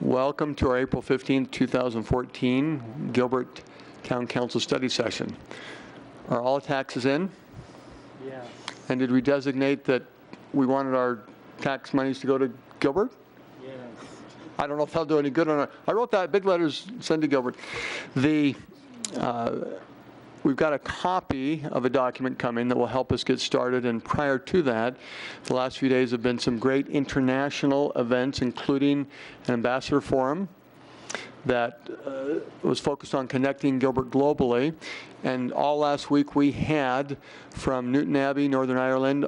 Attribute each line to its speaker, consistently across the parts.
Speaker 1: Welcome to our April 15th, 2014 Gilbert Town Council study session. Are all taxes in?
Speaker 2: Yes.
Speaker 1: And did we designate that we wanted our tax monies to go to Gilbert?
Speaker 2: Yes.
Speaker 1: I don't know if that'll do any good or not. I wrote that, big letters, send to Gilbert. We've got a copy of a document coming that will help us get started, and prior to that, the last few days have been some great international events, including an ambassador forum that was focused on connecting Gilbert globally. And all last week we had, from Newton Abbey, Northern Ireland,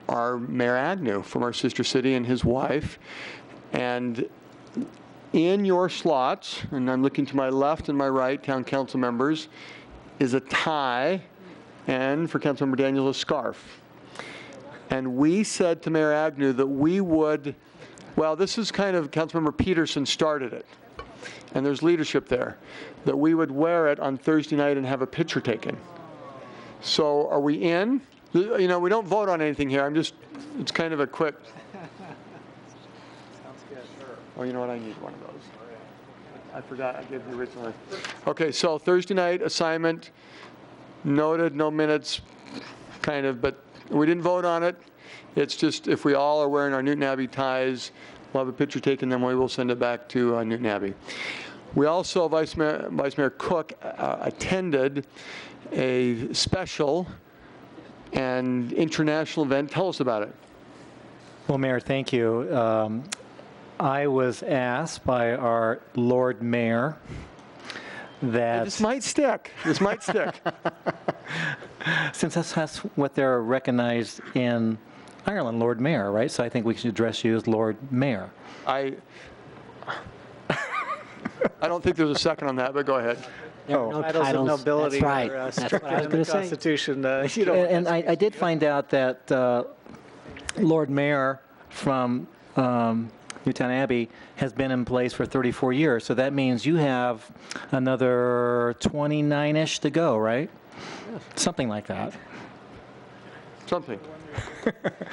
Speaker 1: our Mayor Agnew from our sister city and his wife. And in your slots, and I'm looking to my left and my right, town council members, is a tie, and for Councilmember Daniels, a scarf. And we said to Mayor Agnew that we would, well, this is kind of, Councilmember Peterson started it, and there's leadership there, that we would wear it on Thursday night and have a picture taken. So are we in? You know, we don't vote on anything here. It's kind of a quick.
Speaker 2: Sounds good.
Speaker 1: Oh, you know what? I need one of those. I forgot, I gave you originally. Okay, so Thursday night assignment, noted, no minutes, kind of, but we didn't vote on it. It's just if we all are wearing our Newton Abbey ties, we'll have a picture taken, then we will send it back to Newton Abbey. We also, Vice Mayor Cook attended a special and international event. Tell us about it.
Speaker 2: Well, Mayor, thank you. I was asked by our Lord Mayor that...
Speaker 1: This might stick. This might stick.
Speaker 2: Since that's what they're recognized in Ireland, Lord Mayor, right? So I think we should address you as Lord Mayor.
Speaker 1: I don't think there's a second on that, but go ahead.
Speaker 3: No
Speaker 2: titles
Speaker 3: of
Speaker 2: nobility.
Speaker 3: That's right.
Speaker 2: Are,
Speaker 3: That's what I was going to say.
Speaker 2: Constitution. And I did find out that Lord Mayor from Newtown Abbey has been in place for 34 years. So that means you have another 29-ish to go, right? Something like that.
Speaker 1: Something.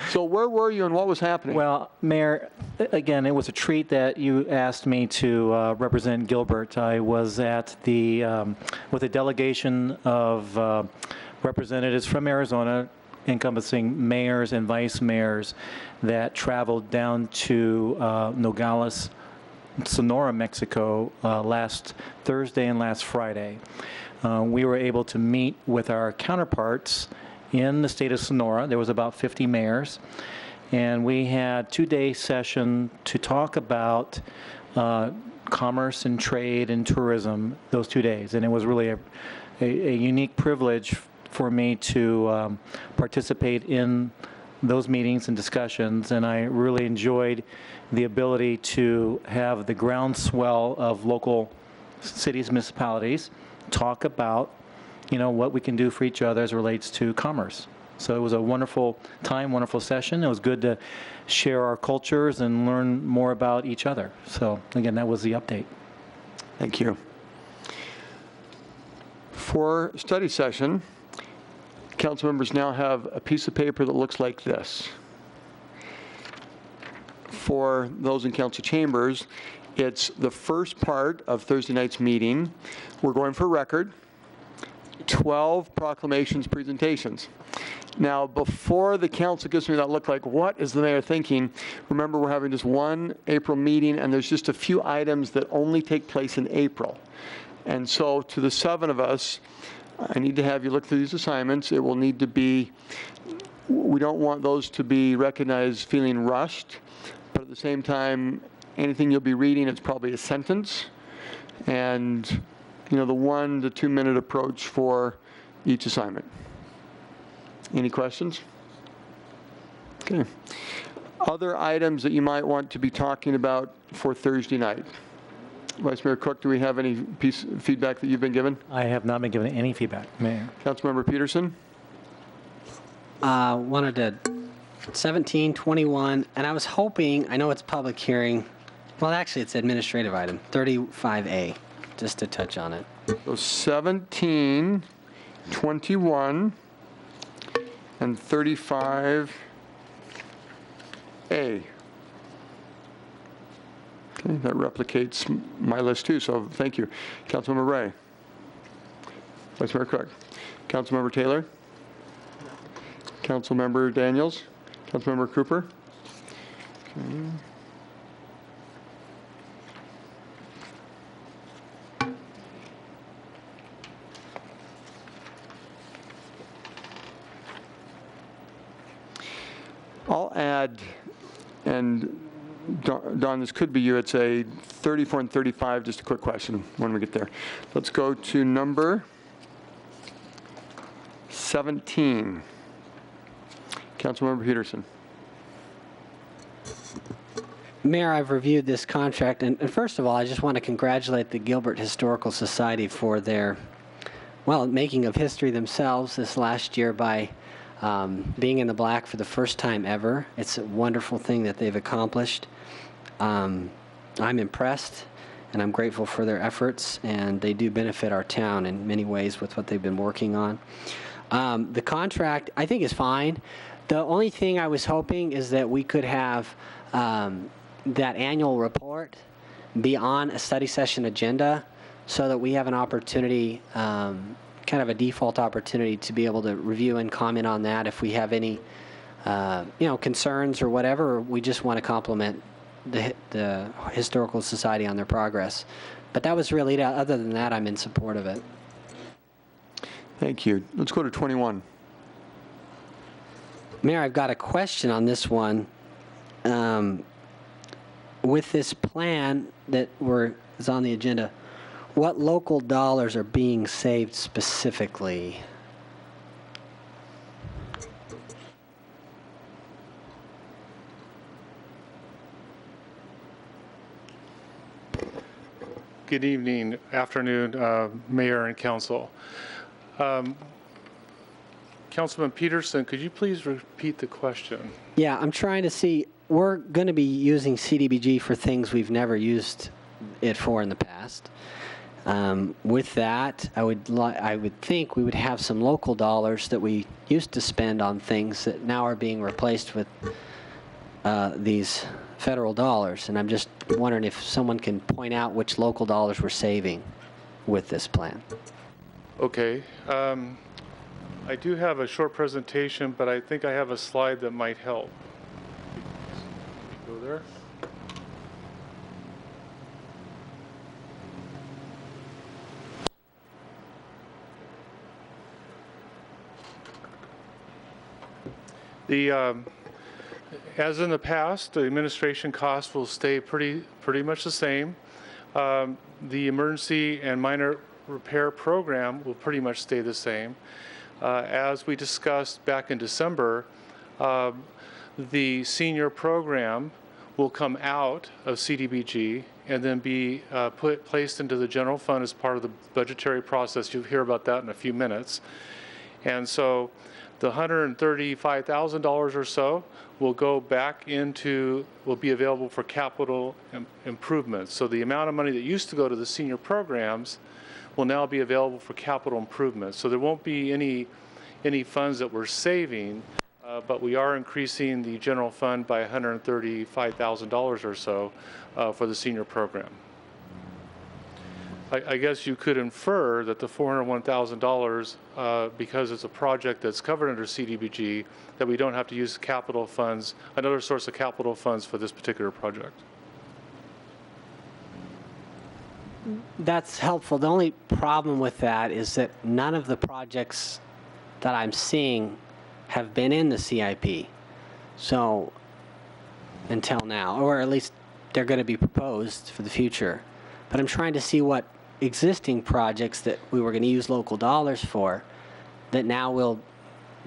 Speaker 1: So where were you and what was happening?
Speaker 2: Well, Mayor, again, it was a treat that you asked me to represent Gilbert. I was at with a delegation of representatives from Arizona, encompassing mayors and vice mayors, that traveled down to Nogales, Sonora, Mexico, last Thursday and last Friday. We were able to meet with our counterparts in the state of Sonora. There was about 50 mayors, and we had a two-day session to talk about commerce and trade and tourism those 2 days. And it was really a unique privilege for me to participate in those meetings and discussions, and I really enjoyed the ability to have the groundswell of local cities, municipalities talk about, you know, what we can do for each other as it relates to commerce. So it was a wonderful time, wonderful session. It was good to share our cultures and learn more about each other. So again, that was the update.
Speaker 1: Thank you. For study session, council members now have a piece of paper that looks like this. For those in council chambers, it's the first part of Thursday night's meeting. We're going for record. 12 proclamations, presentations. Now, before the council gives me that look like, what is the mayor thinking? Remember, we're having just one April meeting, and there's just a few items that only take place in April. And so to the 7 of us, I need to have you look through these assignments. It will need to be, we don't want those to be recognized feeling rushed, but at the same time, anything you'll be reading, it's probably a sentence. And you know, the 1 to 2 minute approach for each assignment. Any questions? Okay. Other items that you might want to be talking about for Thursday night? Vice Mayor Cook, do we have any feedback that you've been given?
Speaker 2: I have not been given any feedback, Mayor.
Speaker 1: Councilmember Peterson?
Speaker 3: Wanted to 17, 21, and I was hoping, I know it's public hearing, well, actually, it's administrative item, 35A. Just to touch on it.
Speaker 1: So 17, 21, and 35A. Okay, that replicates my list too, so thank you. Councilmember Ray. Vice Mayor Cook. Councilmember Taylor. Councilmember Daniels. Councilmember Cooper. Okay. I'll add, and Don, this could be you, it's a 34 and 35, just a quick question when we get there. Let's go to number 17. Councilmember Peterson.
Speaker 3: Mayor, I've reviewed this contract, and first of all, I just want to congratulate the Gilbert Historical Society for their, well, making of history themselves this last year by being in the black for the first time ever. It's a wonderful thing that they've accomplished. I'm impressed, and I'm grateful for their efforts, and they do benefit our town in many ways with what they've been working on. The contract, I think, is fine. The only thing I was hoping is that we could have that annual report be on a study session agenda so that we have an opportunity, kind of a default opportunity to be able to review and comment on that if we have any, concerns or whatever. Or we just want to compliment the Historical Society on their progress. But that was really it. Other than that, I'm in support of it.
Speaker 1: Thank you. Let's go to 21.
Speaker 3: Mayor, I've got a question on this one. With this plan that is on the agenda, what local dollars are being saved specifically?
Speaker 4: Good evening, afternoon, Mayor and Council. Councilman Peterson, could you please repeat the question?
Speaker 3: Yeah, I'm trying to see. We're going to be using CDBG for things we've never used it for in the past. With that, I would think we would have some local dollars that we used to spend on things that now are being replaced with these federal dollars. And I'm just wondering if someone can point out which local dollars we're saving with this plan.
Speaker 4: Okay. I do have a short presentation, but I think I have a slide that might help. Go there. As in the past, the administration costs will stay pretty much the same. The emergency and minor repair program will pretty much stay the same. As we discussed back in December, the senior program will come out of CDBG and then be placed into the general fund as part of the budgetary process. You'll hear about that in a few minutes. And so the $135,000 or so will go back will be available for capital improvements. So the amount of money that used to go to the senior programs will now be available for capital improvements. So there won't be any funds that we're saving, but we are increasing the general fund by $135,000 or so for the senior program. I guess you could infer that the $401,000, because it's a project that's covered under CDBG, that we don't have to use capital funds, another source of capital funds for this particular project.
Speaker 3: That's helpful. The only problem with that is that none of the projects that I'm seeing have been in the CIP. So, until now, or at least they're going to be proposed for the future. But I'm trying to see what existing projects that we were going to use local dollars for that now we'll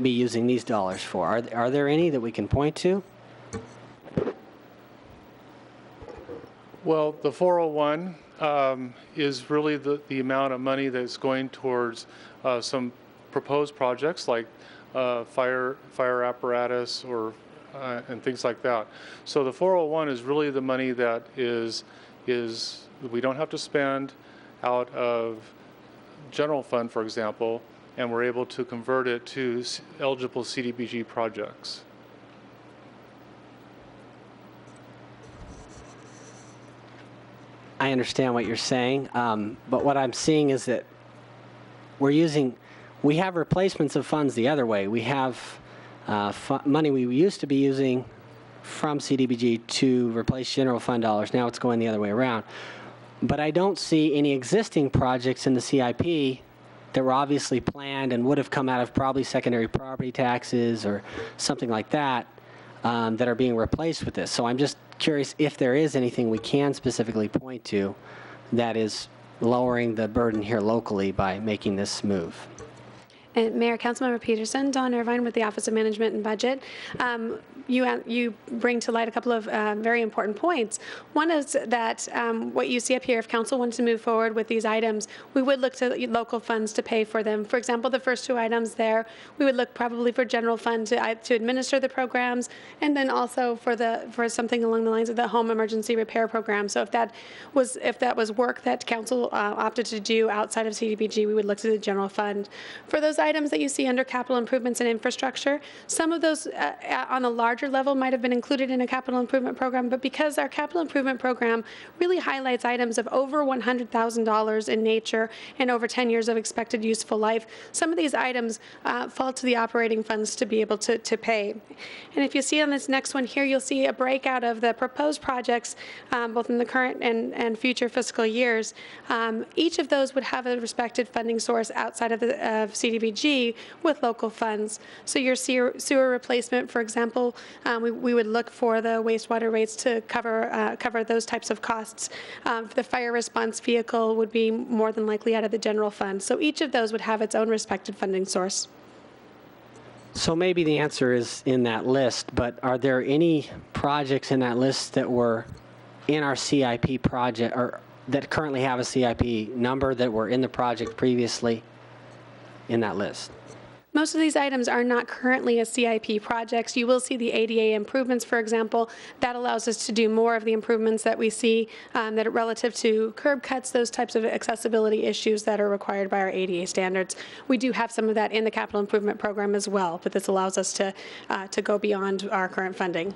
Speaker 3: be using these dollars for. Are there any that we can point to?
Speaker 4: Well, the 401 is really the amount of money that's going towards some proposed projects like fire apparatus or and things like that. So the 401 is really the money that is we don't have to spend out of general fund, for example, and we're able to convert it to eligible CDBG projects.
Speaker 3: I understand what you're saying, but what I'm seeing is that we have replacements of funds the other way. We have money we used to be using from CDBG to replace general fund dollars. Now it's going the other way around. But I don't see any existing projects in the CIP that were obviously planned and would have come out of probably secondary property taxes or something like that that are being replaced with this. So I'm just curious if there is anything we can specifically point to that is lowering the burden here locally by making this move.
Speaker 5: And Mayor, Councilmember Peterson, Dawn Irvine with the Office of Management and Budget. You bring to light a couple of very important points. One is that what you see up here, if council wants to move forward with these items, we would look to local funds to pay for them. For example, the first two items there, we would look probably for general fund to administer the programs, and then also for something along the lines of the home emergency repair program. So if that was work that council opted to do outside of CDBG, we would look to the general fund. For those items that you see under capital improvements and infrastructure, some of those on a larger level might have been included in a capital improvement program, but because our capital improvement program really highlights items of over $100,000 in nature and over 10 years of expected useful life, some of these items fall to the operating funds to be able to pay. And if you see on this next one here, you'll see a breakout of the proposed projects, both in the current and future fiscal years. Each of those would have a respected funding source outside of CDBG with local funds. So your sewer replacement, for example, we would look for the wastewater rates to cover those types of costs. The fire response vehicle would be more than likely out of the general fund. So each of those would have its own respected funding source.
Speaker 3: So maybe the answer is in that list, but are there any projects in that list that were in our CIP project, or that currently have a CIP number that were in the project previously in that list?
Speaker 5: Most of these items are not currently as CIP projects. You will see the ADA improvements, for example. That allows us to do more of the improvements that we see that are relative to curb cuts, those types of accessibility issues that are required by our ADA standards. We do have some of that in the capital improvement program as well, but this allows us to go beyond our current funding.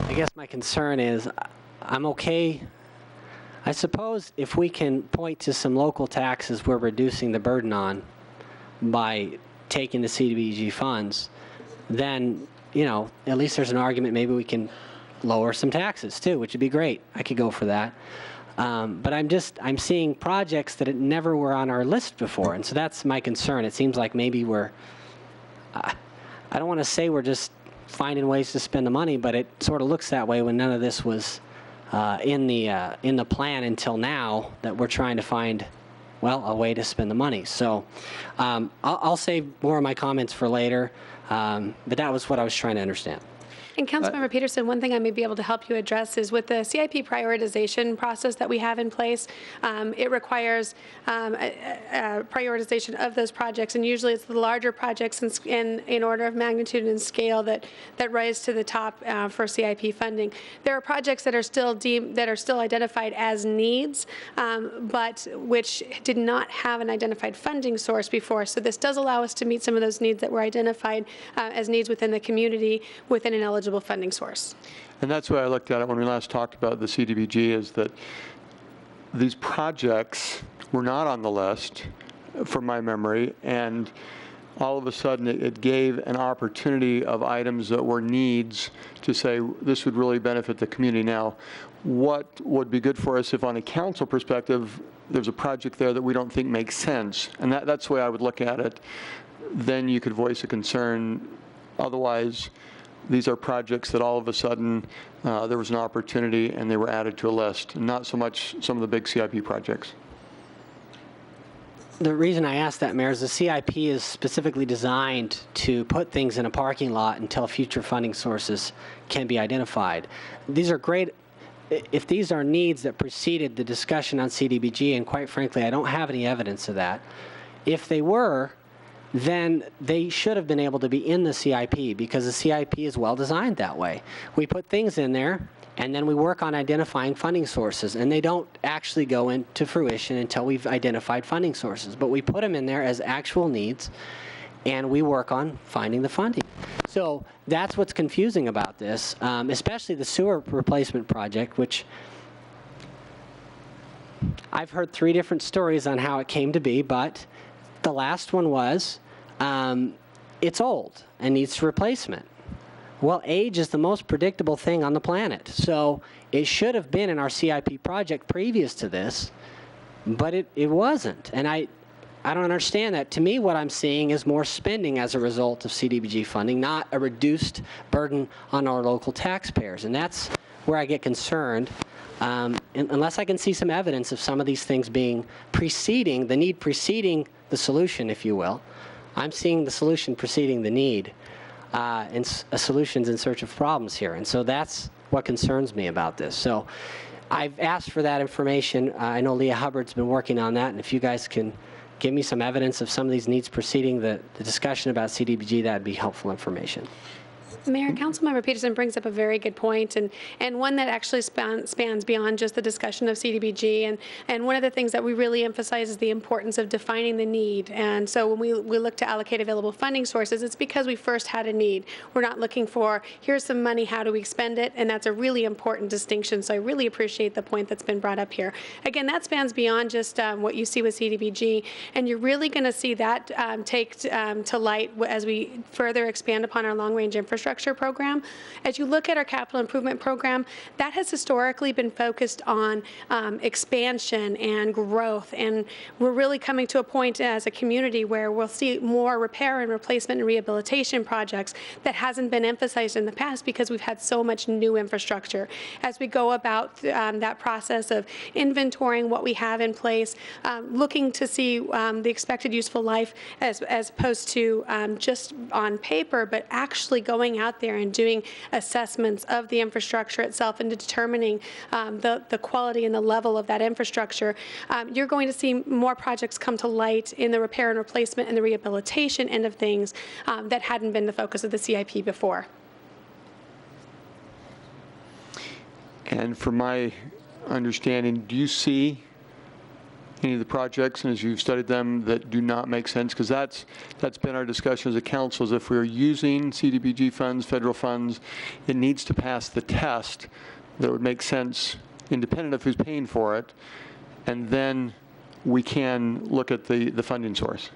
Speaker 3: I guess my concern is I'm okay. I suppose if we can point to some local taxes we're reducing the burden on by taking the CDBG funds, then, at least there's an argument maybe we can lower some taxes too, which would be great. I could go for that. But I'm seeing projects that never were on our list before, and so that's my concern. It seems like maybe I don't want to say we're just finding ways to spend the money, but it sort of looks that way when none of this was in the plan until now, that we're trying to find, a way to spend the money. So I'll save more of my comments for later, but that was what I was trying to understand.
Speaker 5: And Councilmember Peterson, one thing I may be able to help you address is with the CIP prioritization process that we have in place, it requires a prioritization of those projects, and usually it's the larger projects in order of magnitude and scale that rise to the top for CIP funding. There are projects that are still identified as needs, but which did not have an identified funding source before. So this does allow us to meet some of those needs that were identified as needs within the community within an eligible funding source.
Speaker 1: And that's why I looked at it when we last talked about the CDBG, is that these projects were not on the list from my memory, and all of a sudden it gave an opportunity of items that were needs to say this would really benefit the community. Now, what would be good for us if on a council perspective there's a project there that we don't think makes sense, and that's the way I would look at it, then you could voice a concern. Otherwise, these are projects that all of a sudden there was an opportunity and they were added to a list, not so much some of the big CIP projects.
Speaker 3: The reason I asked that, Mayor, is the CIP is specifically designed to put things in a parking lot until future funding sources can be identified. These are great. If these are needs that preceded the discussion on CDBG, and quite frankly, I don't have any evidence of that. If they were, then they should have been able to be in the CIP, because the CIP is well designed that way. We put things in there, and then we work on identifying funding sources, and they don't actually go into fruition until we've identified funding sources. But we put them in there as actual needs, and we work on finding the funding. So that's what's confusing about this, especially the sewer replacement project, which I've heard 3 different stories on how it came to be, but the last one was it's old and needs replacement. Well, age is the most predictable thing on the planet. So it should have been in our CIP project previous to this, but it wasn't. And I don't understand that. To me, what I'm seeing is more spending as a result of CDBG funding, not a reduced burden on our local taxpayers. And that's where I get concerned. Unless I can see some evidence of some of these things being preceding, the need preceding the solution, if you will. I'm seeing the solution preceding the need, and solutions in search of problems here. And so that's what concerns me about this. So I've asked for that information. I know Leah Hubbard's been working on that, and if you guys can give me some evidence of some of these needs preceding the discussion about CDBG, that'd be helpful information.
Speaker 5: Mayor, Councilmember Peterson brings up a very good point, and one that actually spans beyond just the discussion of CDBG. And one of the things that we really emphasize is the importance of defining the need. And so when we look to allocate available funding sources, it's because we first had a need. We're not looking for, here's some money, how do we spend it? And that's a really important distinction. So I really appreciate the point that's been brought up here. Again, that spans beyond just what you see with CDBG, and you're really going to see that take to light as we further expand upon our long-range infrastructure program. As you look at our capital improvement program, that has historically been focused on expansion and growth, and we're really coming to a point as a community where we'll see more repair and replacement and rehabilitation projects that hasn't been emphasized in the past because we've had so much new infrastructure. As we go about that process of inventorying what we have in place, looking to see the expected useful life as opposed to just on paper, but actually going out there and doing assessments of the infrastructure itself and determining the quality and the level of that infrastructure, you're going to see more projects come to light in the repair and replacement and the rehabilitation end of things that hadn't been the focus of the CIP before.
Speaker 1: And from my understanding, do you see any of the projects, and as you've studied them, that do not make sense? Because that's been our discussion as a council, is if we're using CDBG funds, federal funds, it needs to pass the test that would make sense independent of who's paying for it, and then we can look at the funding source.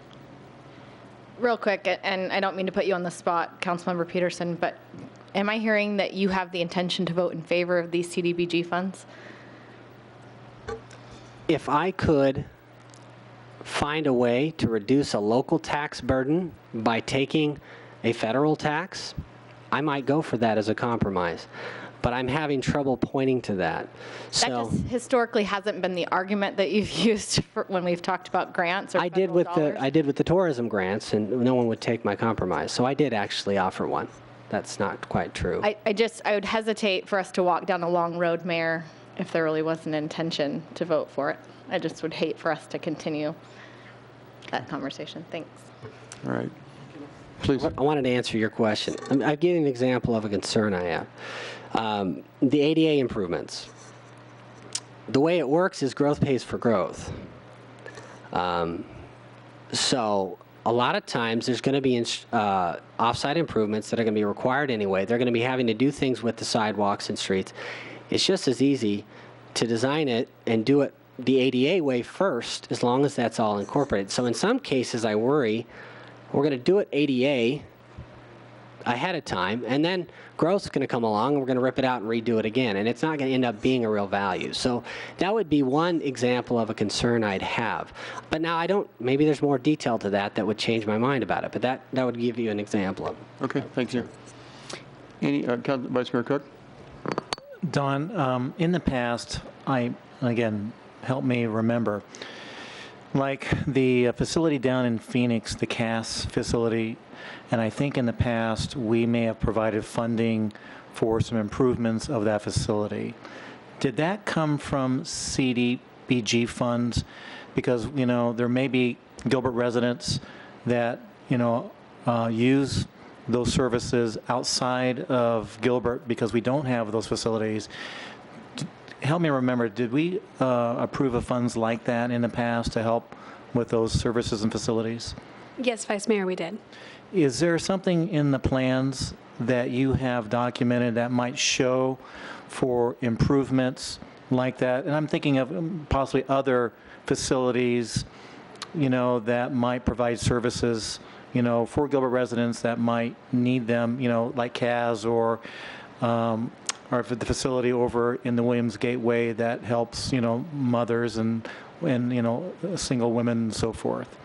Speaker 6: Real quick, and I don't mean to put you on the spot, Councilmember Peterson, but am I hearing that you have the intention to vote in favor of these CDBG funds?
Speaker 3: If I could find a way to reduce a local tax burden by taking a federal tax, I might go for that as a compromise. But I'm having trouble pointing to that.
Speaker 6: That just historically hasn't been the argument that you've used for when we've talked about grants or
Speaker 3: I did with the tourism grants, and no one would take my compromise. So I did actually offer one. That's not quite true.
Speaker 6: I would hesitate for us to walk down a long road, Mayor, if there really was an intention to vote for it. I just would hate for us to continue that conversation. Thanks.
Speaker 1: All right. Please.
Speaker 3: I wanted to answer your question. I'll give you an example of a concern I have. The ADA improvements. The way it works is growth pays for growth. So a lot of times there's going to be off-site improvements that are going to be required anyway. They're going to be having to do things with the sidewalks and streets. It's just as easy to design it and do it the ADA way first, as long as that's all incorporated. So in some cases, I worry we're going to do it ADA ahead of time, and then growth's going to come along, and we're going to rip it out and redo it again, and it's not going to end up being a real value. So that would be one example of a concern I'd have. But now maybe there's more detail to that would change my mind about it, but that would give you an example of it.
Speaker 1: Okay, thank you. Any, Vice Mayor Cook?
Speaker 2: Don, in the past, again, help me remember, like the facility down in Phoenix, the CAS facility, and I think in the past we may have provided funding for some improvements of that facility. Did that come from CDBG funds? Because, there may be Gilbert residents that, use those services outside of Gilbert because we don't have those facilities. Help me remember, did we approve of funds like that in the past to help with those services and facilities?
Speaker 5: Yes, Vice Mayor, we did.
Speaker 2: Is there something in the plans that you have documented that might show for improvements like that? And I'm thinking of possibly other facilities, that might provide services, for Gilbert residents that might need them, like CAS or for the facility over in the Williams Gateway that helps, mothers and single women and so forth.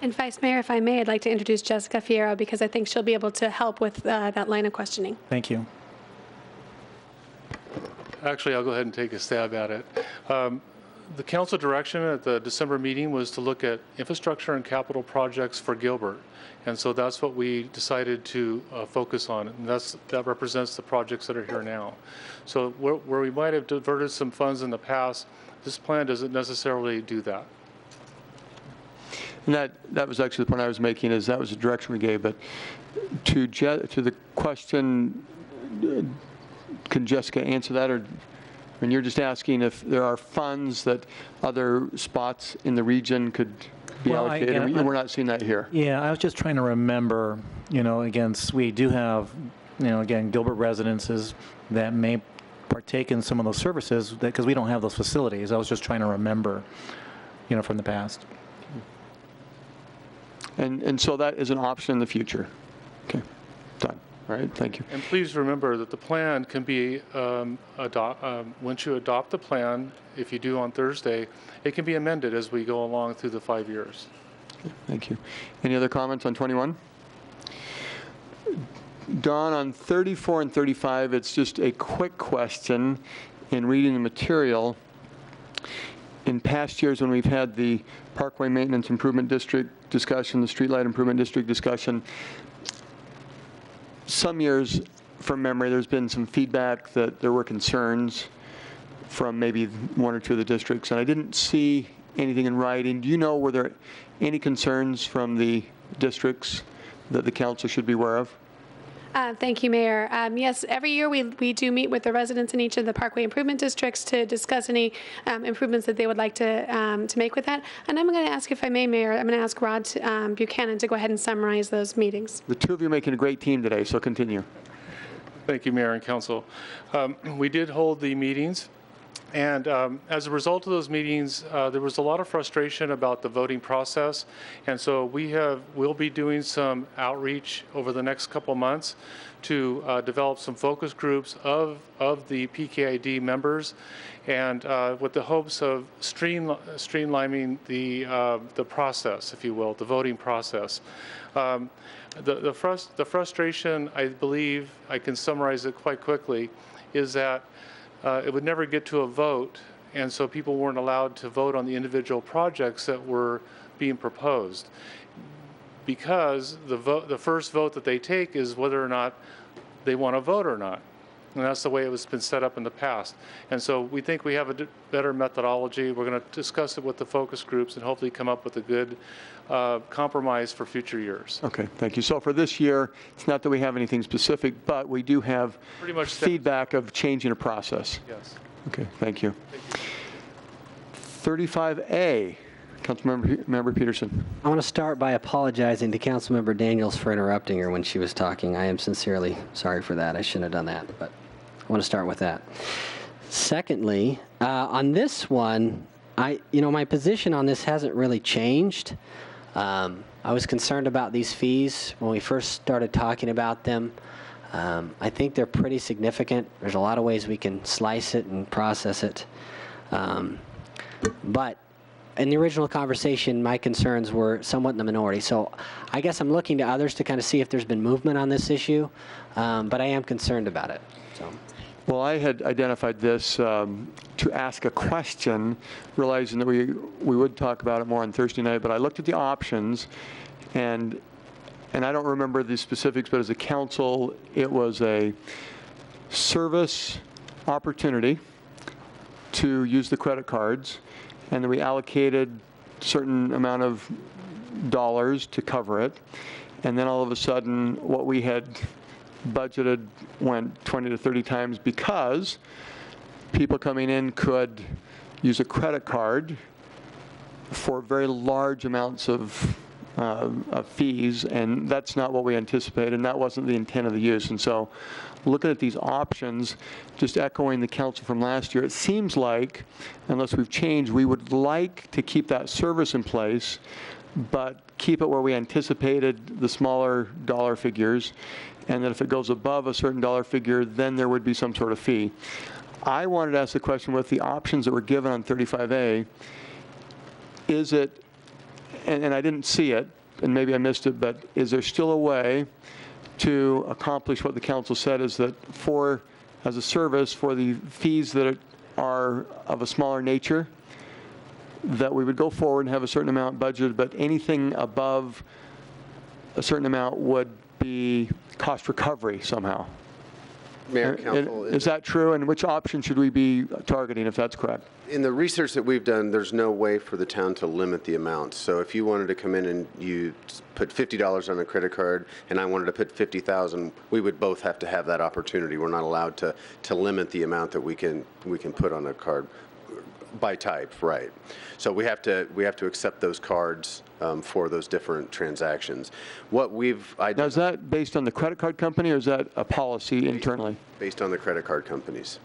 Speaker 5: And Vice Mayor, if I may, I'd like to introduce Jessica Fierro because I think she'll be able to help with that line of questioning.
Speaker 2: Thank you.
Speaker 4: Actually, I'll go ahead and take a stab at it. The council direction at the December meeting was to look at infrastructure and capital projects for Gilbert. And so that's what we decided to focus on. And that represents the projects that are here now. So where we might have diverted some funds in the past, this plan doesn't necessarily do that.
Speaker 1: And that was actually the point I was making, is that was the direction we gave. But to the question, can Jessica answer that? Or when you're just asking if there are funds that other spots in the region could be
Speaker 2: Well,
Speaker 1: allocated? We're not seeing that here.
Speaker 2: Yeah, I was just trying to remember, again, we do have, again, Gilbert residences that may partake in some of those services because we don't have those facilities. I was just trying to remember, from the past.
Speaker 1: And so that is an option in the future. Okay, done. All right, thank you.
Speaker 4: And please remember that the plan can be, once you adopt the plan, if you do on Thursday, it can be amended as we go along through the 5 years.
Speaker 1: Thank you. Any other comments on 21? Don, on 34 and 35, it's just a quick question in reading the material. In past years, when we've had the Parkway Maintenance Improvement District discussion, the Streetlight Improvement District discussion, some years, from memory, there's been some feedback that there were concerns from maybe one or two of the districts, and I didn't see anything in writing. Do you know, were there any concerns from the districts that the council should be aware of?
Speaker 5: Thank you, Mayor. Yes, every year we do meet with the residents in each of the Parkway Improvement Districts to discuss any improvements that they would like to make with that. And I'm going to ask, if I may, Mayor, I'm going to ask Rod Buchanan to go ahead and summarize those meetings.
Speaker 1: The two of you are making a great team today, so continue.
Speaker 4: Thank you, Mayor and Council. We did hold the meetings, and as a result of those meetings, there was a lot of frustration about the voting process, and so we'll be doing some outreach over the next couple months to develop some focus groups of the PKID members, and with the hopes of streamlining the process, if you will, the voting process. The frustration, I believe, I can summarize it quite quickly, is that it would never get to a vote, and so people weren't allowed to vote on the individual projects that were being proposed, because the first vote that they take is whether or not they want to vote or not. And that's the way it was been set up in the past. And so we think we have a better methodology. We're going to discuss it with the focus groups and hopefully come up with a good compromise for future years.
Speaker 1: Okay, thank you. So for this year, it's not that we have anything specific, but we do have
Speaker 4: Pretty much
Speaker 1: feedback of changing a process.
Speaker 4: Yes.
Speaker 1: Okay, thank you. 35A, Councilmember Peterson.
Speaker 3: I want to start by apologizing to Councilmember Daniels for interrupting her when she was talking. I am sincerely sorry for that. I shouldn't have done that, but I want to start with that. Secondly, on this one, my position on this hasn't really changed. I was concerned about these fees when we first started talking about them. I think they're pretty significant. There's a lot of ways we can slice it and process it. But in the original conversation, my concerns were somewhat in the minority. So I guess I'm looking to others to kind of see if there's been movement on this issue, but I am concerned about it. So.
Speaker 1: Well, I had identified this to ask a question, realizing that we would talk about it more on Thursday night, but I looked at the options, and I don't remember the specifics, but as a council, it was a service opportunity to use the credit cards, and then we allocated a certain amount of dollars to cover it, and then all of a sudden, what we had budgeted went 20 to 30 times because people coming in could use a credit card for very large amounts of fees, and that's not what we anticipated, and that wasn't the intent of the use. And so looking at these options, just echoing the council from last year, it seems like, unless we've changed, we would like to keep that service in place, but keep it where we anticipated the smaller dollar figures, and that if it goes above a certain dollar figure, then there would be some sort of fee. I wanted to ask the question with the options that were given on 35A, is it, and I didn't see it, and maybe I missed it, but is there still a way to accomplish what the council said, is that for, as a service, for the fees that are of a smaller nature, that we would go forward and have a certain amount budgeted, but anything above a certain amount would be cost recovery somehow?
Speaker 7: Mayor, Council,
Speaker 1: Is that true? And which option should we be targeting, if that's correct?
Speaker 7: in the research that we've done, there's no way for the town to limit the amount. So if you wanted to come in and you put $50 on a credit card and I wanted to put $50,000, we would both have to have that opportunity. We're not allowed to limit the amount that we can put on a card by type, right? So we have to accept those cards for those different transactions. What we've
Speaker 1: Now, is that based on the credit card company, or is that a policy internally?
Speaker 7: based on the credit card companies.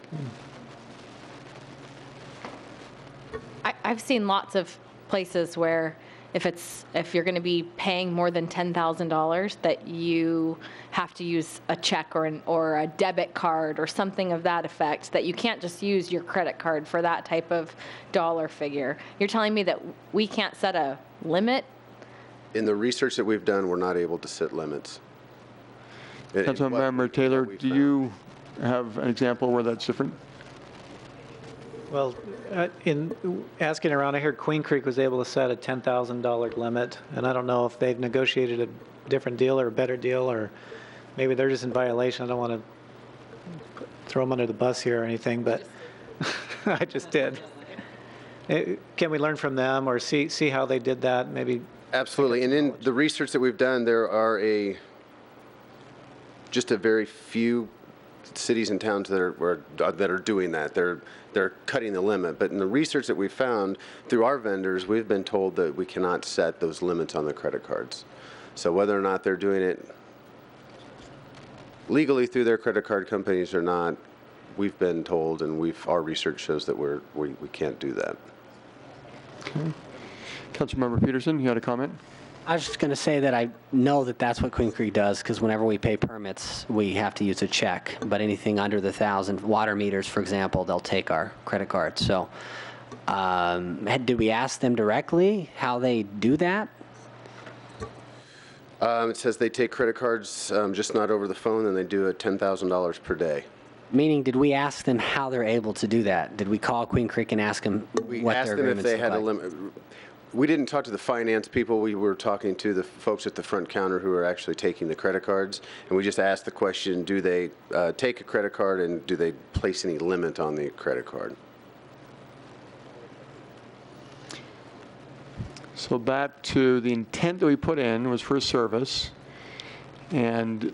Speaker 6: I've seen lots of places where if you're going to be paying more than $10,000, that you have to use a check or a debit card or something of that effect, that you can't just use your credit card for that type of dollar figure. You're telling me that we can't set a limit?
Speaker 7: In the research that we've done, we're not able to set limits.
Speaker 1: Councilmember Taylor, do you have an example where that's different?
Speaker 2: Well, in asking around, I heard Queen Creek was able to set a $10,000 limit, and I don't know if they've negotiated a different deal or a better deal, or maybe they're just in violation. I don't want to throw them under the bus here or anything, but I just did. Can we learn from them or see how they did that? Maybe.
Speaker 7: Absolutely, and in the research that we've done, there are just a very few cities and towns that are doing that. They're cutting the limit. But in the research that we found through our vendors, we've been told that we cannot set those limits on the credit cards. So whether or not they're doing it legally through their credit card companies or not, we've been told, and our research shows that we can't do that.
Speaker 1: Okay. Councilmember Peterson, you had a comment?
Speaker 3: I was just going to say that I know that that's what Queen Creek does, because whenever we pay permits, we have to use a check. But anything under the 1,000 water meters, for example, they'll take our credit card. So did we ask them directly how they do that?
Speaker 7: It says they take credit cards, just not over the phone, and they do it $10,000 per day.
Speaker 3: Meaning, did we ask them how they're able to do that? Did we call Queen Creek and ask them
Speaker 7: We
Speaker 3: what
Speaker 7: asked
Speaker 3: their
Speaker 7: them if
Speaker 3: agreements
Speaker 7: they
Speaker 3: look
Speaker 7: had a
Speaker 3: like?
Speaker 7: limit. We didn't talk to the finance people. We were talking to the folks at the front counter who are actually taking the credit cards. And we just asked the question, do they take a credit card, and do they place any limit on the credit card?
Speaker 1: So back to the intent that we put in was for a service, and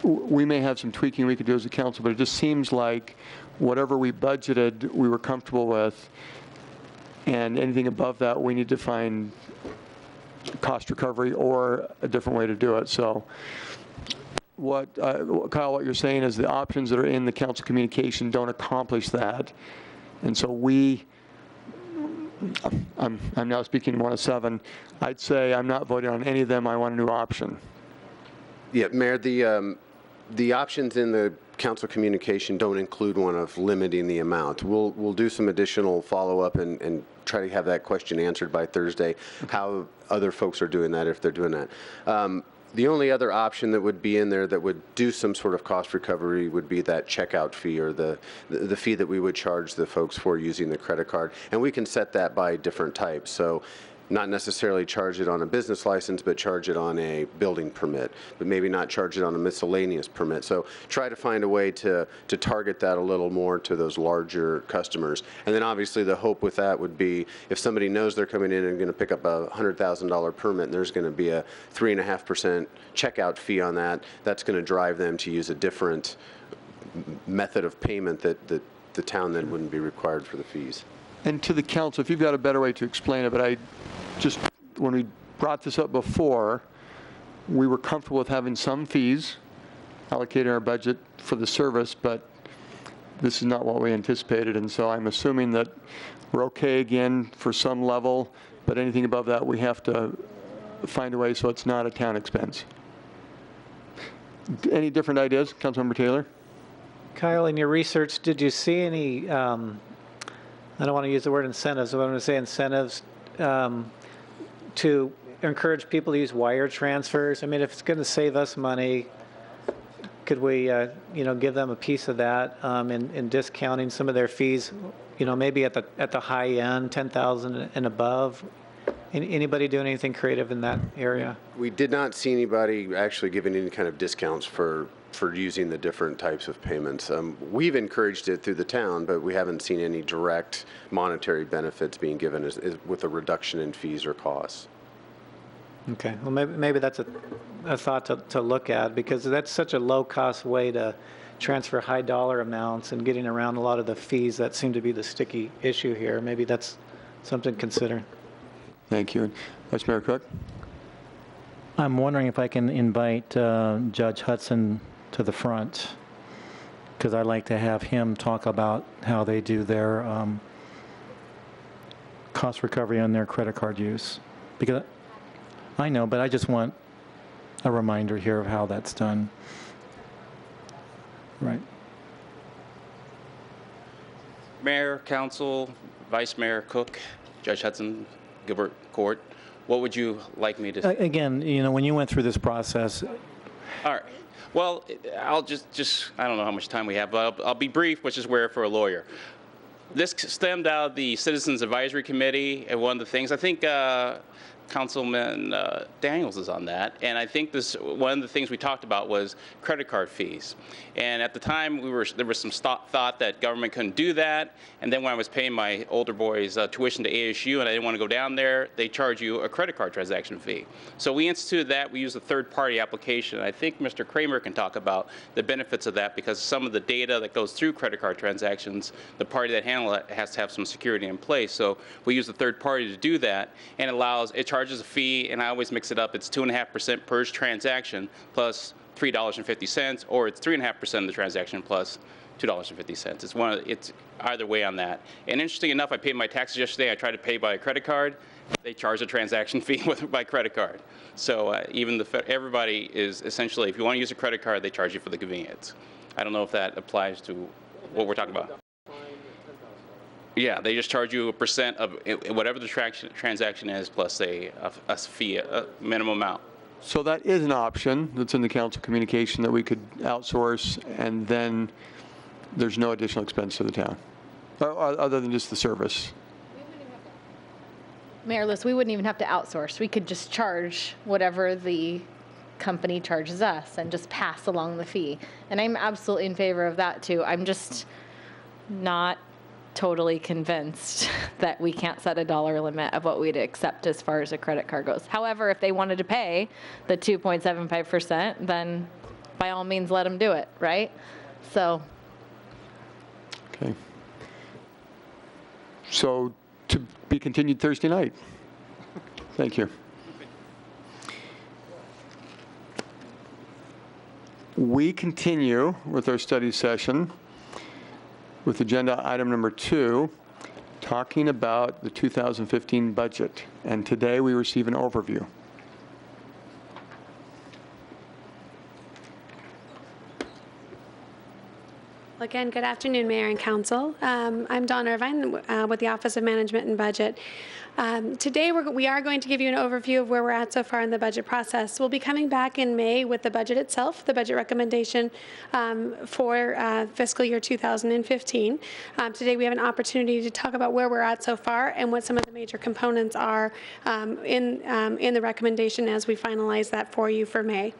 Speaker 1: we may have some tweaking we could do as a council, but it just seems like whatever we budgeted, we were comfortable with, and anything above that, we need to find cost recovery or a different way to do it. So Kyle, what you're saying is the options that are in the council communication don't accomplish that, and so I'm now speaking 1 of 7. I'd say I'm not voting on any of them. I want a new option.
Speaker 7: Yeah, Mayor, the options in the council communication don't include one of limiting the amount. We'll do some additional follow-up and try to have that question answered by Thursday, how other folks are doing that, if they're doing that. The only other option that would be in there that would do some sort of cost recovery would be that checkout fee, or the fee that we would charge the folks for using the credit card. And we can set that by different types. So not necessarily charge it on a business license, but charge it on a building permit, but maybe not charge it on a miscellaneous permit. So try to find a way to target that a little more to those larger customers. And then obviously the hope with that would be if somebody knows they're coming in and going to pick up a $100,000 permit, and there's going to be a 3.5% checkout fee on that, that's going to drive them to use a different method of payment that the town then wouldn't be required for the fees.
Speaker 1: And to the council, if you've got a better way to explain it, but I just, when we brought this up before, we were comfortable with having some fees allocated in our budget for the service, but this is not what we anticipated, and so I'm assuming that we're okay again for some level, but anything above that, we have to find a way so it's not a town expense. Any different ideas, Councilmember Taylor?
Speaker 8: Kyle, in your research, did you see any, I don't want to use the word incentives, but I'm going to say incentives to encourage people to use wire transfers? I mean, if it's going to save us money, could we, give them a piece of that in discounting some of their fees? Maybe at the high end, 10,000 and above. Anybody doing anything creative in that area?
Speaker 7: We did not see anybody actually giving any kind of discounts for using the different types of payments. We've encouraged it through the town, but we haven't seen any direct monetary benefits being given with a reduction in fees or costs.
Speaker 8: Okay, well, maybe that's a thought to look at, because that's such a low-cost way to transfer high dollar amounts and getting around a lot of the fees that seem to be the sticky issue here. Maybe that's something to consider.
Speaker 1: Thank you. Vice Mayor Cook?
Speaker 2: I'm wondering if I can invite Judge Hudson to the front, because I'd like to have him talk about how they do their cost recovery on their credit card use. Because I know, but I just want a reminder here of how that's done. Right.
Speaker 9: Mayor, Council, Vice Mayor Cook, Judge Hudson, Gilbert Court, what would you like me to?
Speaker 2: Again, when you went through this process.
Speaker 9: All right. Well, I'll just I don't know how much time we have, but I'll be brief, which is rare for a lawyer. This stemmed out of the Citizens Advisory Committee, and one of the things, I think Councilman Daniels is on that, and I think one of the things we talked about was credit card fees. And at the time, there was some thought that government couldn't do that, and then when I was paying my older boys tuition to ASU and I didn't want to go down there, they charge you a credit card transaction fee. So we instituted that. We used a third-party application. I think Mr. Kramer can talk about the benefits of that, because some of the data that goes through credit card transactions, the party that handles it has to have some security in place. So we use a third party to do that, and it charges a fee, and I always mix it up. It's 2.5% per transaction plus $3.50, or it's 3.5% of the transaction plus $2.50. It's either way on that. And interesting enough, I paid my taxes yesterday. I tried to pay by a credit card. They charge a transaction fee by credit card. So everybody is essentially, if you want to use a credit card, they charge you for the convenience. I don't know if that applies to what we're talking about. Yeah, they just charge you a percent of whatever the transaction is plus a fee, a minimum amount.
Speaker 1: So that is an option that's in the council communication that we could outsource, and then there's no additional expense to the town, other than just the service.
Speaker 6: Mayor Lewis, we wouldn't even have to outsource. We could just charge whatever the company charges us and just pass along the fee. And I'm absolutely in favor of that too. I'm just not totally convinced that we can't set a dollar limit of what we'd accept as far as a credit card goes. However, if they wanted to pay the 2.75%, then by all means let them do it, right? So.
Speaker 1: Okay. So to be continued Thursday night. Thank you. We continue with our study session with agenda item number 2, talking about the 2015 budget. And today we receive an overview.
Speaker 5: Again, good afternoon, Mayor and Council. I'm Dawn Irvine with the Office of Management and Budget. Today, we are going to give you an overview of where we're at so far in the budget process. We'll be coming back in May with the budget itself, the budget recommendation for fiscal year 2015. Today, we have an opportunity to talk about where we're at so far and what some of the major components are in the recommendation as we finalize that for you for May.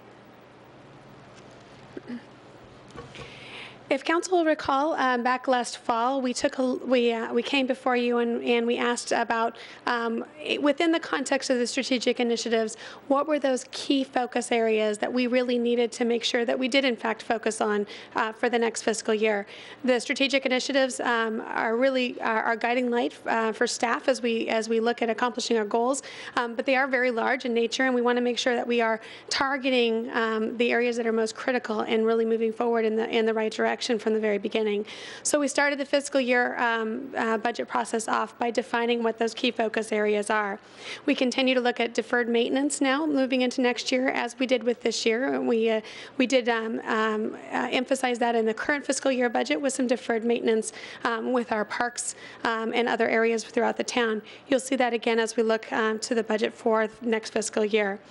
Speaker 5: If council will recall, back last fall, we came before you and we asked about, within the context of the strategic initiatives, what were those key focus areas that we really needed to make sure that we did in fact focus on for the next fiscal year. The strategic initiatives are really our guiding light for staff as we look at accomplishing our goals, but they are very large in nature, and we want to make sure that we are targeting the areas that are most critical and really moving forward in the right direction from the very beginning. So we started the fiscal year budget process off by defining what those key focus areas are. We continue to look at deferred maintenance now, moving into next year, as we did with this year. We did emphasize that in the current fiscal year budget with some deferred maintenance with our parks and other areas throughout the town. You'll see that again as we look to the budget for next fiscal year.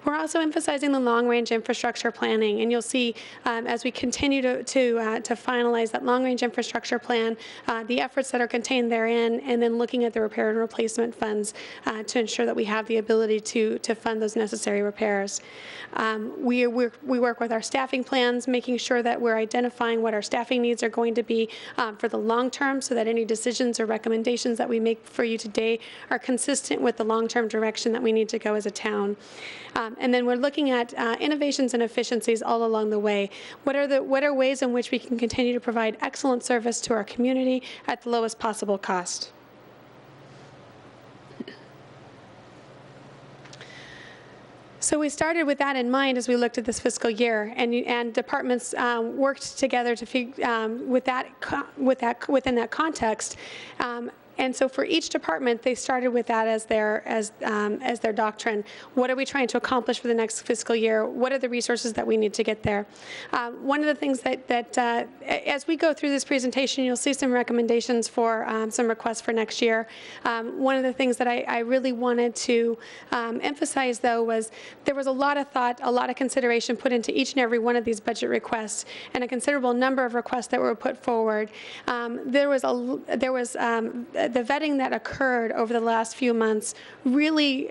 Speaker 5: We're also emphasizing the long-range infrastructure planning, and you'll see as we continue to finalize that long-range infrastructure plan, the efforts that are contained therein, and then looking at the repair and replacement funds to ensure that we have the ability to fund those necessary repairs. We work with our staffing plans, making sure that we're identifying what our staffing needs are going to be for the long term, so that any decisions or recommendations that we make for you today are consistent with the long-term direction that we need to go as a town. And then we're looking at innovations and efficiencies all along the way. What are ways in which we can continue to provide excellent service to our community at the lowest possible cost? So we started with that in mind as we looked at this fiscal year, and departments worked together to within that context. And so for each department, they started with that as their doctrine. What are we trying to accomplish for the next fiscal year? What are the resources that we need to get there? One of the things that as we go through this presentation, you'll see some recommendations for some requests for next year. One of the things that I really wanted to emphasize, though, was there was a lot of thought, a lot of consideration put into each and every one of these budget requests, and a considerable number of requests that were put forward. There was the vetting that occurred over the last few months really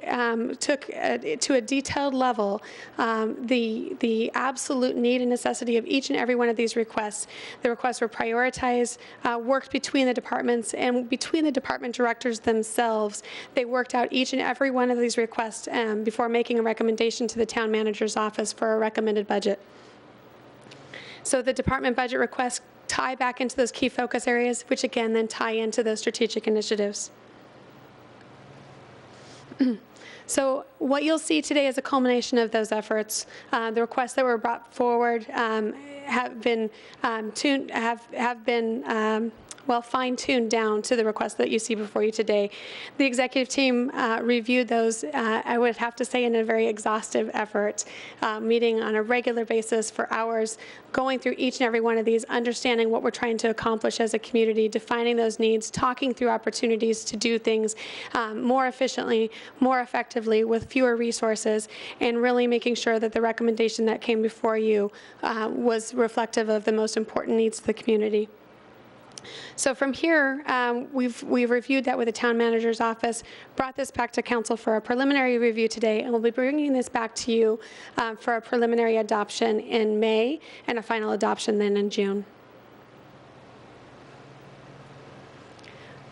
Speaker 5: took to a detailed level the absolute need and necessity of each and every one of these requests. The requests were prioritized, worked between the departments and between the department directors themselves. They worked out each and every one of these requests before making a recommendation to the town manager's office for a recommended budget. So the department budget requests tie back into those key focus areas, which again then tie into those strategic initiatives. So what you'll see today is a culmination of those efforts. The requests that were brought forward have been fine-tuned down to the requests that you see before you today. The executive team reviewed those, I would have to say, in a very exhaustive effort, meeting on a regular basis for hours, going through each and every one of these, understanding what we're trying to accomplish as a community, defining those needs, talking through opportunities to do things more efficiently, more effectively, with fewer resources, and really making sure that the recommendation that came before you was reflective of the most important needs of the community. So from here, we've reviewed that with the town manager's office, brought this back to council for a preliminary review today, and we'll be bringing this back to you for a preliminary adoption in May and a final adoption then in June.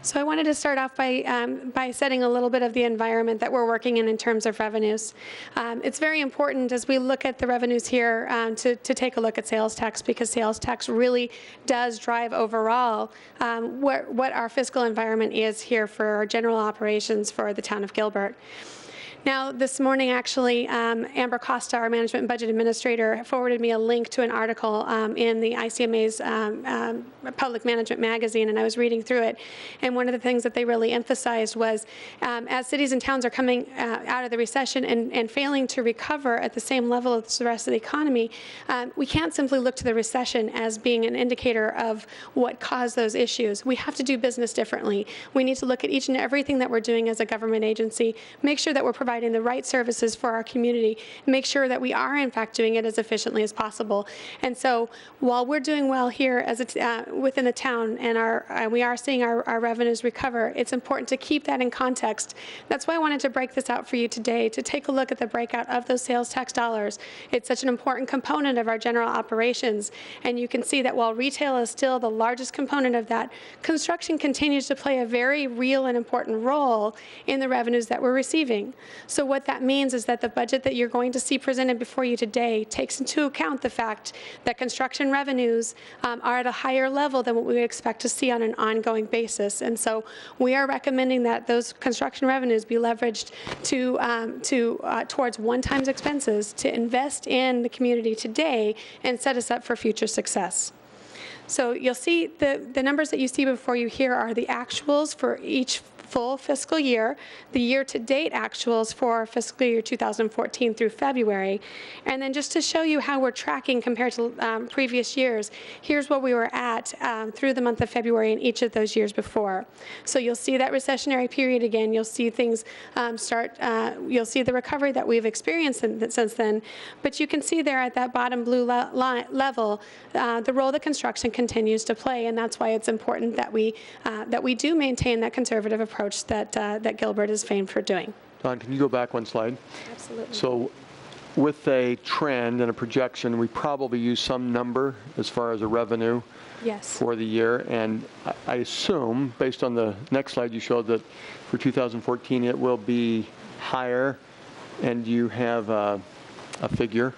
Speaker 5: So I wanted to start off by setting a little bit of the environment that we're working in terms of revenues. It's very important as we look at the revenues here to take a look at sales tax, because sales tax really does drive overall what our fiscal environment is here for our general operations for the town of Gilbert. Now, this morning, actually, Amber Costa, our Management and Budget Administrator, forwarded me a link to an article in the ICMA's Public Management magazine, and I was reading through it. And one of the things that they really emphasized was, as cities and towns are coming out of the recession and failing to recover at the same level as the rest of the economy, we can't simply look to the recession as being an indicator of what caused those issues. We have to do business differently. We need to look at each and everything that we're doing as a government agency, make sure that we're providing providing the right services for our community, and make sure that we are in fact doing it as efficiently as possible. And so while we're doing well here as within the town and we are seeing our revenues recover, it's important to keep that in context. That's why I wanted to break this out for you today, to take a look at the breakout of those sales tax dollars. It's such an important component of our general operations, and you can see that while retail is still the largest component of that, construction continues to play a very real and important role in the revenues that we're receiving. So what that means is that the budget that you're going to see presented before you today takes into account the fact that construction revenues are at a higher level than what we would expect to see on an ongoing basis. And so we are recommending that those construction revenues be leveraged towards one-time expenses to invest in the community today and set us up for future success. So you'll see the numbers that you see before you here are the actuals for each full fiscal year, the year-to-date actuals for fiscal year 2014 through February. And then just to show you how we're tracking compared to previous years, here's where we were at through the month of February in each of those years before. So you'll see that recessionary period again. You'll see things you'll see the recovery that we've experienced since then. But you can see there at that bottom blue level, the role that construction continues to play. And that's why it's important that we do maintain that conservative approach that Gilbert is famed for doing.
Speaker 1: Don, can you go back one slide?
Speaker 5: Absolutely.
Speaker 1: So with a trend and a projection, we probably use some number as far as a revenue
Speaker 5: Yes.
Speaker 1: for the year. And I assume, based on the next slide you showed, that for 2014 it will be higher, and you have a figure.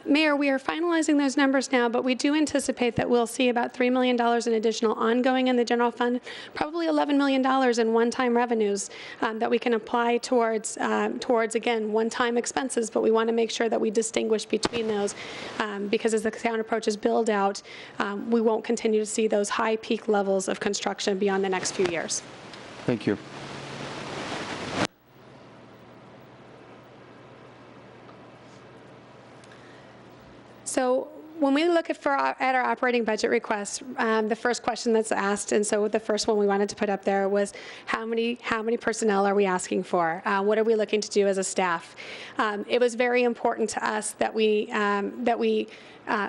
Speaker 5: Mayor, we are finalizing those numbers now, but we do anticipate that we'll see about $3 million in additional ongoing in the general fund, probably $11 million in one-time revenues that we can apply towards again, one-time expenses, but we want to make sure that we distinguish between those because as the town approaches build out, we won't continue to see those high peak levels of construction beyond the next few years.
Speaker 1: Thank you.
Speaker 5: So when we look at our operating budget requests, the first question that's asked, and so the first one we wanted to put up there was how many personnel are we asking for? What are we looking to do as a staff? It was very important to us that we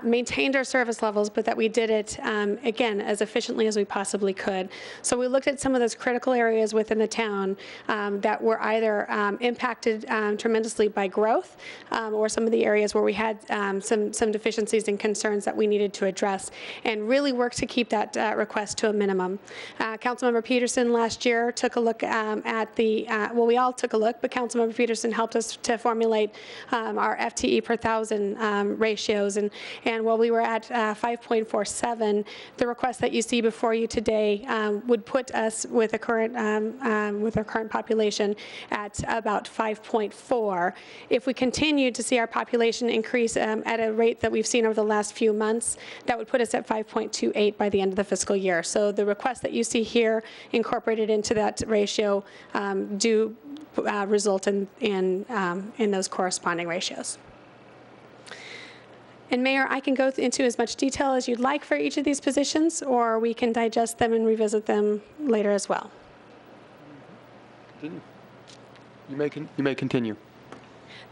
Speaker 5: maintained our service levels, but that we did it, again, as efficiently as we possibly could. So we looked at some of those critical areas within the town that were either impacted tremendously by growth or some of the areas where we had some deficiencies and concerns that we needed to address, and really worked to keep that request to a minimum. Councilmember Peterson last year took a look at well, we all took a look, but Councilmember Peterson helped us to formulate our FTE per thousand ratios, and while we were at 5.47, the request that you see before you today would put us with our current population at about 5.4. If we continue to see our population increase at a rate that we've seen over the last few months, that would put us at 5.28 by the end of the fiscal year. So the requests that you see here incorporated into that ratio do result in those corresponding ratios. And Mayor, I can go into as much detail as you'd like for each of these positions, or we can digest them and revisit them later as well.
Speaker 1: You may continue.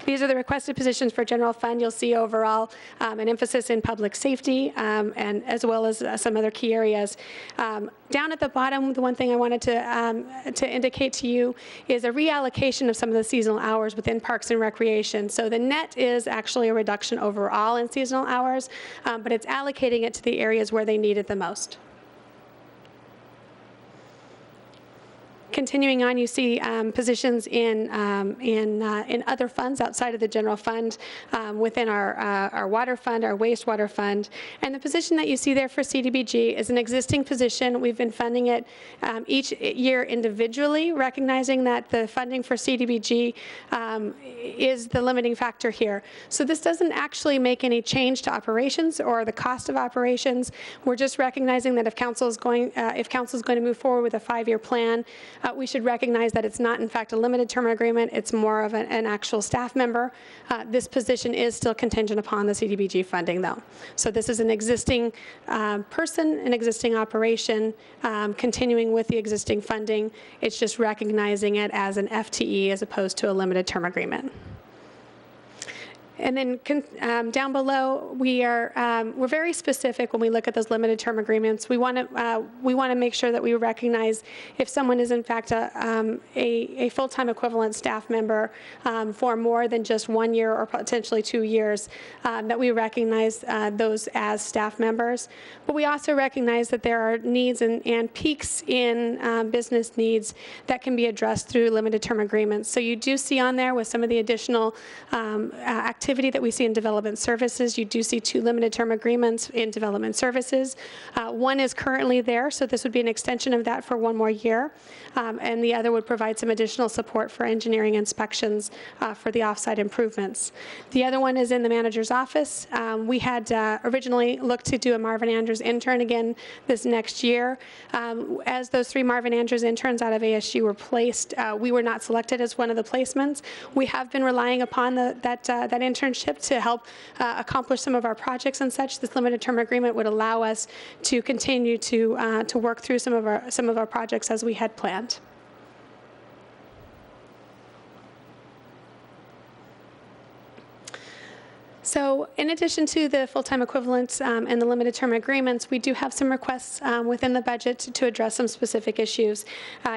Speaker 5: These are the requested positions for general fund. You'll see overall an emphasis in public safety and as well as some other key areas. Down at the bottom, the one thing I wanted to indicate to you is a reallocation of some of the seasonal hours within Parks and Recreation. So the net is actually a reduction overall in seasonal hours, but it's allocating it to the areas where they need it the most. Continuing on, you see positions in other funds outside of the general fund, within our water fund, our wastewater fund. And the position that you see there for CDBG is an existing position. We've been funding it each year individually, recognizing that the funding for CDBG is the limiting factor here. So this doesn't actually make any change to operations or the cost of operations. We're just recognizing that if council is going to move forward with a 5-year plan, we should recognize that it's not, in fact, a limited term agreement. It's more of an actual staff member. This position is still contingent upon the CDBG funding, though. So this is an existing person, an existing operation, continuing with the existing funding. It's just recognizing it as an FTE as opposed to a limited term agreement. And then down below, we're very specific when we look at those limited term agreements. We want to make sure that we recognize if someone is in fact a full-time equivalent staff member for more than just 1 year or potentially 2 years, that we recognize those as staff members. But we also recognize that there are needs and peaks in business needs that can be addressed through limited term agreements. So you do see on there with some of the additional activity that we see in development services, you do see 2 limited term agreements in development services. One is currently there, so this would be an extension of that for 1 more year. And the other would provide some additional support for engineering inspections for the offsite improvements. The other one is in the manager's office. We had originally looked to do a Marvin Andrews intern again this next year. As those 3 Marvin Andrews interns out of ASU were placed, we were not selected as one of the placements. We have been relying upon that internship to help accomplish some of our projects and such. This limited term agreement would allow us to continue to work through some of our projects as we had planned. So in addition to the full-time equivalents and the limited term agreements, we do have some requests within the budget to address some specific issues.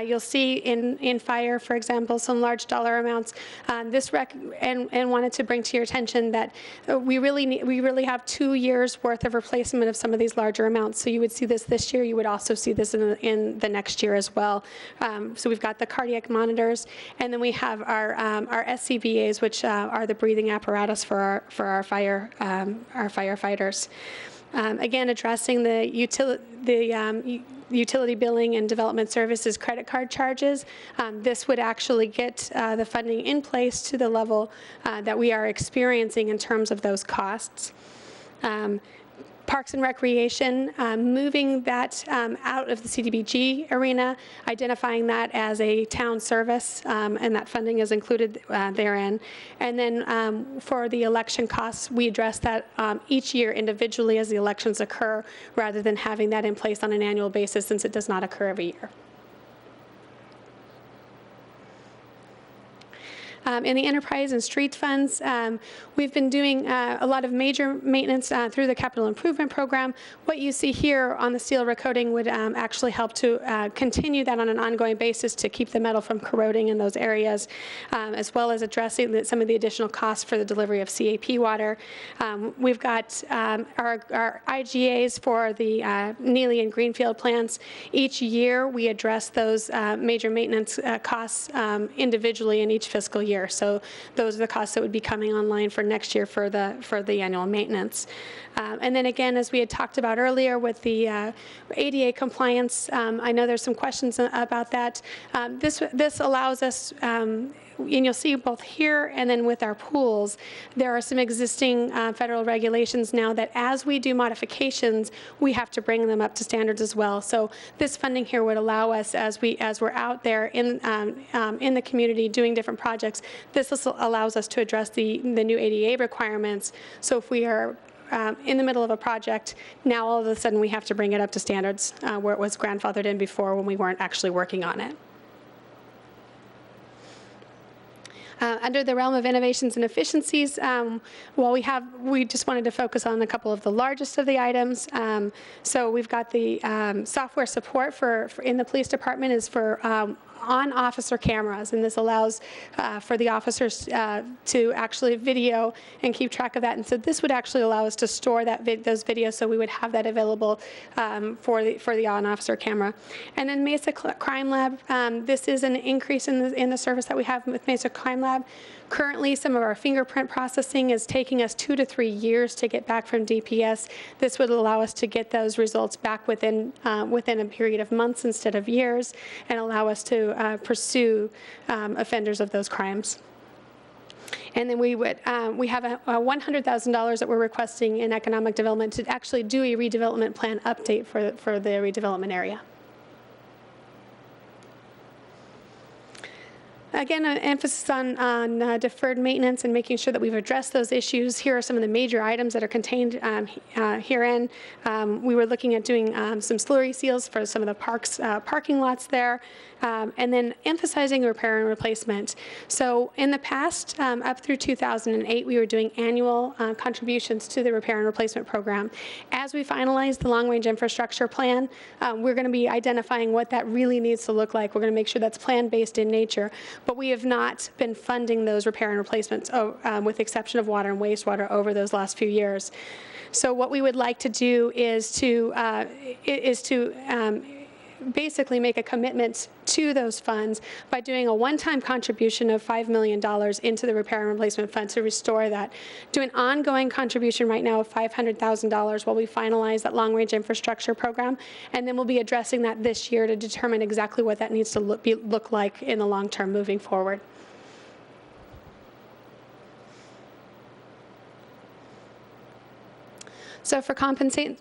Speaker 5: You'll see in fire, for example, some large dollar amounts. And wanted to bring to your attention that we really have 2 years worth of replacement of some of these larger amounts. So you would see this year. You would also see this in the next year as well. So we've got the cardiac monitors, and then we have our SCBAs, which are the breathing apparatus for our firefighters. Again, addressing the utility billing and development services credit card charges. This would actually get the funding in place to the level that we are experiencing in terms of those costs. Parks and Recreation, moving that out of the CDBG arena, identifying that as a town service, and that funding is included therein. And then for the election costs, we address that each year individually as the elections occur, rather than having that in place on an annual basis, since it does not occur every year. In the enterprise and street funds, we've been doing a lot of major maintenance through the capital improvement program. What you see here on the steel recoating would actually help to continue that on an ongoing basis to keep the metal from corroding in those areas, as well as addressing some of the additional costs for the delivery of CAP water. We've got our IGAs for the Neely and Greenfield plants. Each year we address those major maintenance costs individually in each fiscal year. So those are the costs that would be coming online for next year for the annual maintenance. And then again, as we had talked about earlier with the ADA compliance, I know there's some questions about that. This allows us, and you'll see both here and then with our pools, there are some existing federal regulations now that as we do modifications, we have to bring them up to standards as well. So this funding here would allow us, as we're out there in the community doing different projects, this allows us to address the new ADA requirements. So if we are in the middle of a project, now all of a sudden we have to bring it up to standards where it was grandfathered in before when we weren't actually working on it. Under the realm of innovations and efficiencies, we just wanted to focus on a couple of the largest of the items. So we've got the software support for in the police department is for on-officer cameras, and this allows for the officers to actually video and keep track of that. And so this would actually allow us to store those videos, so we would have that available for the on-officer camera. And then Mesa Crime Lab, this is an increase in the service that we have with Mesa Crime Lab. Currently, some of our fingerprint processing is taking us 2 to 3 years to get back from DPS. This would allow us to get those results back within a period of months instead of years, and allow us to pursue offenders of those crimes. And then we have a $100,000 that we're requesting in economic development to actually do a redevelopment plan update for the redevelopment area. Again, an emphasis on deferred maintenance and making sure that we've addressed those issues. Here are some of the major items that are contained herein. We were looking at doing some slurry seals for some of the parking lots there, and then emphasizing repair and replacement. So in the past, up through 2008, we were doing annual contributions to the repair and replacement program. As we finalize the long-range infrastructure plan, we're going to be identifying what that really needs to look like. We're going to make sure that's plan-based in nature, but we have not been funding those repair and replacements, with the exception of water and wastewater, over those last few years. So what we would like to do is to basically make a commitment to those funds by doing a one-time contribution of $5 million into the repair and replacement fund to restore that. Do an ongoing contribution right now of $500,000 while we finalize that long-range infrastructure program, and then we'll be addressing that this year to determine exactly what that needs to look like in the long term moving forward. So for compensation,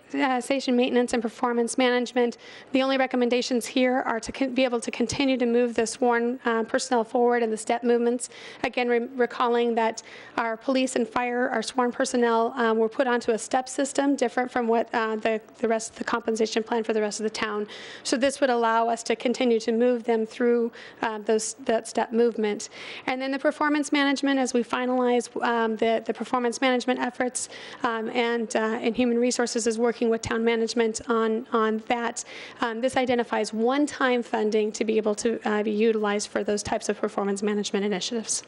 Speaker 5: maintenance, and performance management, the only recommendations here are to be able to continue to move the sworn personnel forward in the step movements. Again, recalling that our police and fire, our sworn personnel, were put onto a step system, different from what the rest of the compensation plan for the rest of the town. So this would allow us to continue to move them through that step movement. And then the performance management, as we finalize the performance management efforts, and Human Resources is working with town management on that. This identifies one-time funding to be able to be utilized for those types of performance management initiatives.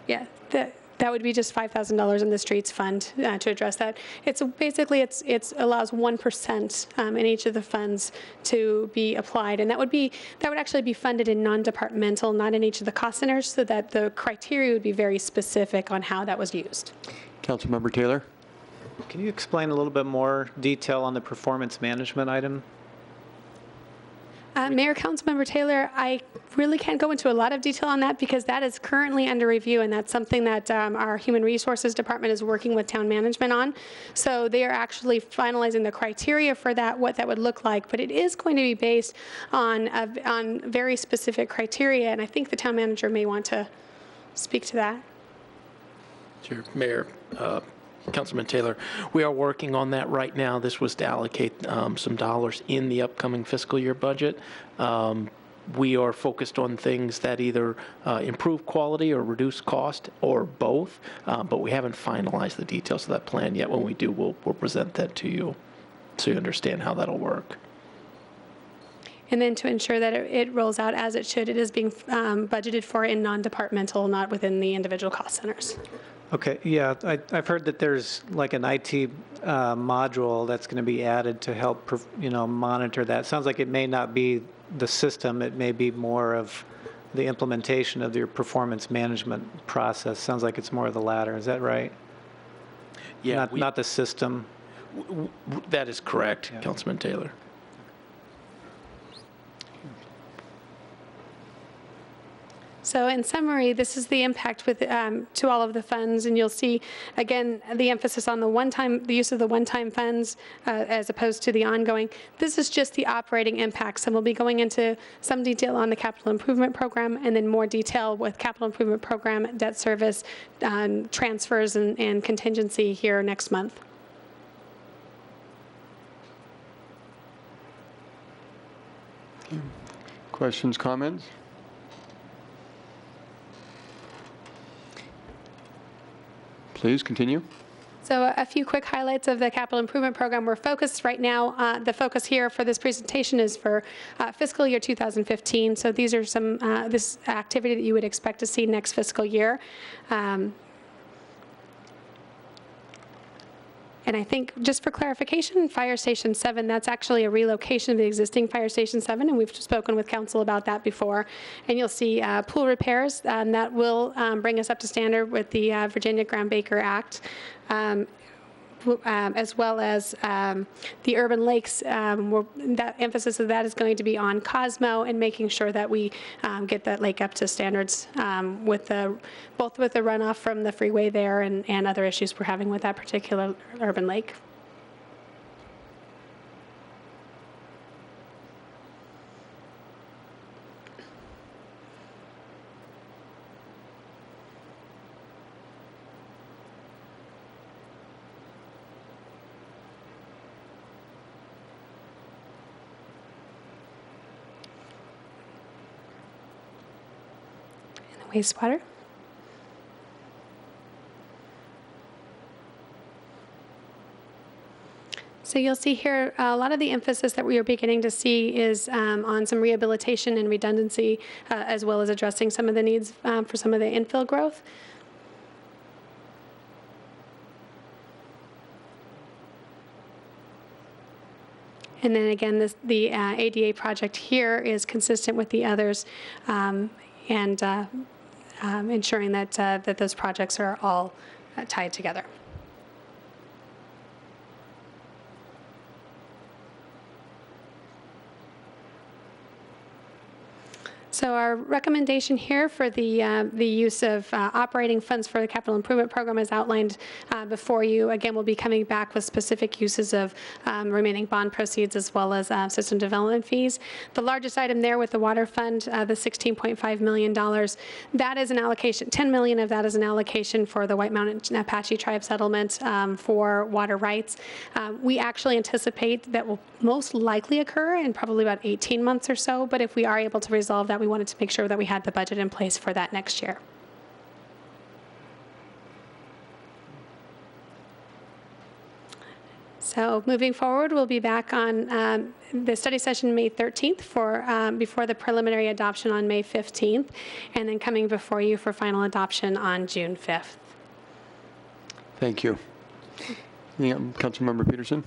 Speaker 5: Yeah, that would be just $5,000 in the streets fund to address that. It's basically it allows 1% in each of the funds to be applied, and that would actually be funded in non-departmental, not in each of the cost centers, so that the criteria would be very specific on how that was used.
Speaker 1: Councilmember Taylor.
Speaker 8: Can you explain a little bit more detail on the performance management item?
Speaker 5: Mayor, Councilmember Taylor, I really can't go into a lot of detail on that because that is currently under review, and that's something that our Human Resources Department is working with town management on. So they are actually finalizing the criteria for that, what that would look like, but it is going to be based on very specific criteria, and I think the town manager may want to speak to that.
Speaker 10: Sure, Mayor. Councilman Taylor, we are working on that right now. This was to allocate some dollars in the upcoming fiscal year budget. We are focused on things that either improve quality or reduce cost or both, but we haven't finalized the details of that plan yet. When we do, we'll present that to you so you understand how that'll work.
Speaker 5: And then to ensure that it rolls out as it should, it is being budgeted for in non-departmental, not within the individual cost centers.
Speaker 8: Okay, yeah, I've heard that there's like an IT module that's going to be added to help, monitor that. Sounds like it may not be the system, it may be more of the implementation of your performance management process. Sounds like it's more of the latter, is that right?
Speaker 10: Yeah.
Speaker 8: Not the system?
Speaker 10: That is correct, yeah. Councilman Taylor.
Speaker 5: So in summary, this is the impact with to all of the funds, and you'll see again the emphasis on the use of the one-time funds as opposed to the ongoing. This is just the operating impacts, and we'll be going into some detail on the capital improvement program, and then more detail with capital improvement program, debt service, transfers, and contingency here next month.
Speaker 1: Questions, comments? Please continue.
Speaker 5: So a few quick highlights of the capital improvement program. We're focused right now, the focus here for this presentation is for fiscal year 2015. So these are some, this activity that you would expect to see next fiscal year. And I think, just for clarification, Fire Station 7, that's actually a relocation of the existing Fire Station 7, and we've spoken with council about that before. And you'll see pool repairs, that will bring us up to standard with the Virginia Graham-Baker Act. as well as the urban lakes. That emphasis of that is going to be on Cosmo and making sure that we get that lake up to standards both with the runoff from the freeway there and other issues we're having with that particular urban lake. Wastewater. So you'll see here a lot of the emphasis that we are beginning to see is on some rehabilitation and redundancy, as well as addressing some of the needs for some of the infill growth. And then again, the ADA project here is consistent with the others, and ensuring that that those projects are all tied together. So our recommendation here for the use of operating funds for the capital improvement program is outlined before you. Again, we'll be coming back with specific uses of remaining bond proceeds as well as system development fees. The largest item there with the water fund, the $16.5 million, that is an allocation. 10 million of that is an allocation for the White Mountain Apache Tribe settlement for water rights. We actually anticipate that will most likely occur in probably about 18 months or so, but if we are able to resolve that, we wanted to make sure that we had the budget in place for that next year. So moving forward, we'll be back on the study session May 13th for before the preliminary adoption on May 15th, and then coming before you for final adoption on June 5th.
Speaker 1: Thank you. Councilmember Peterson?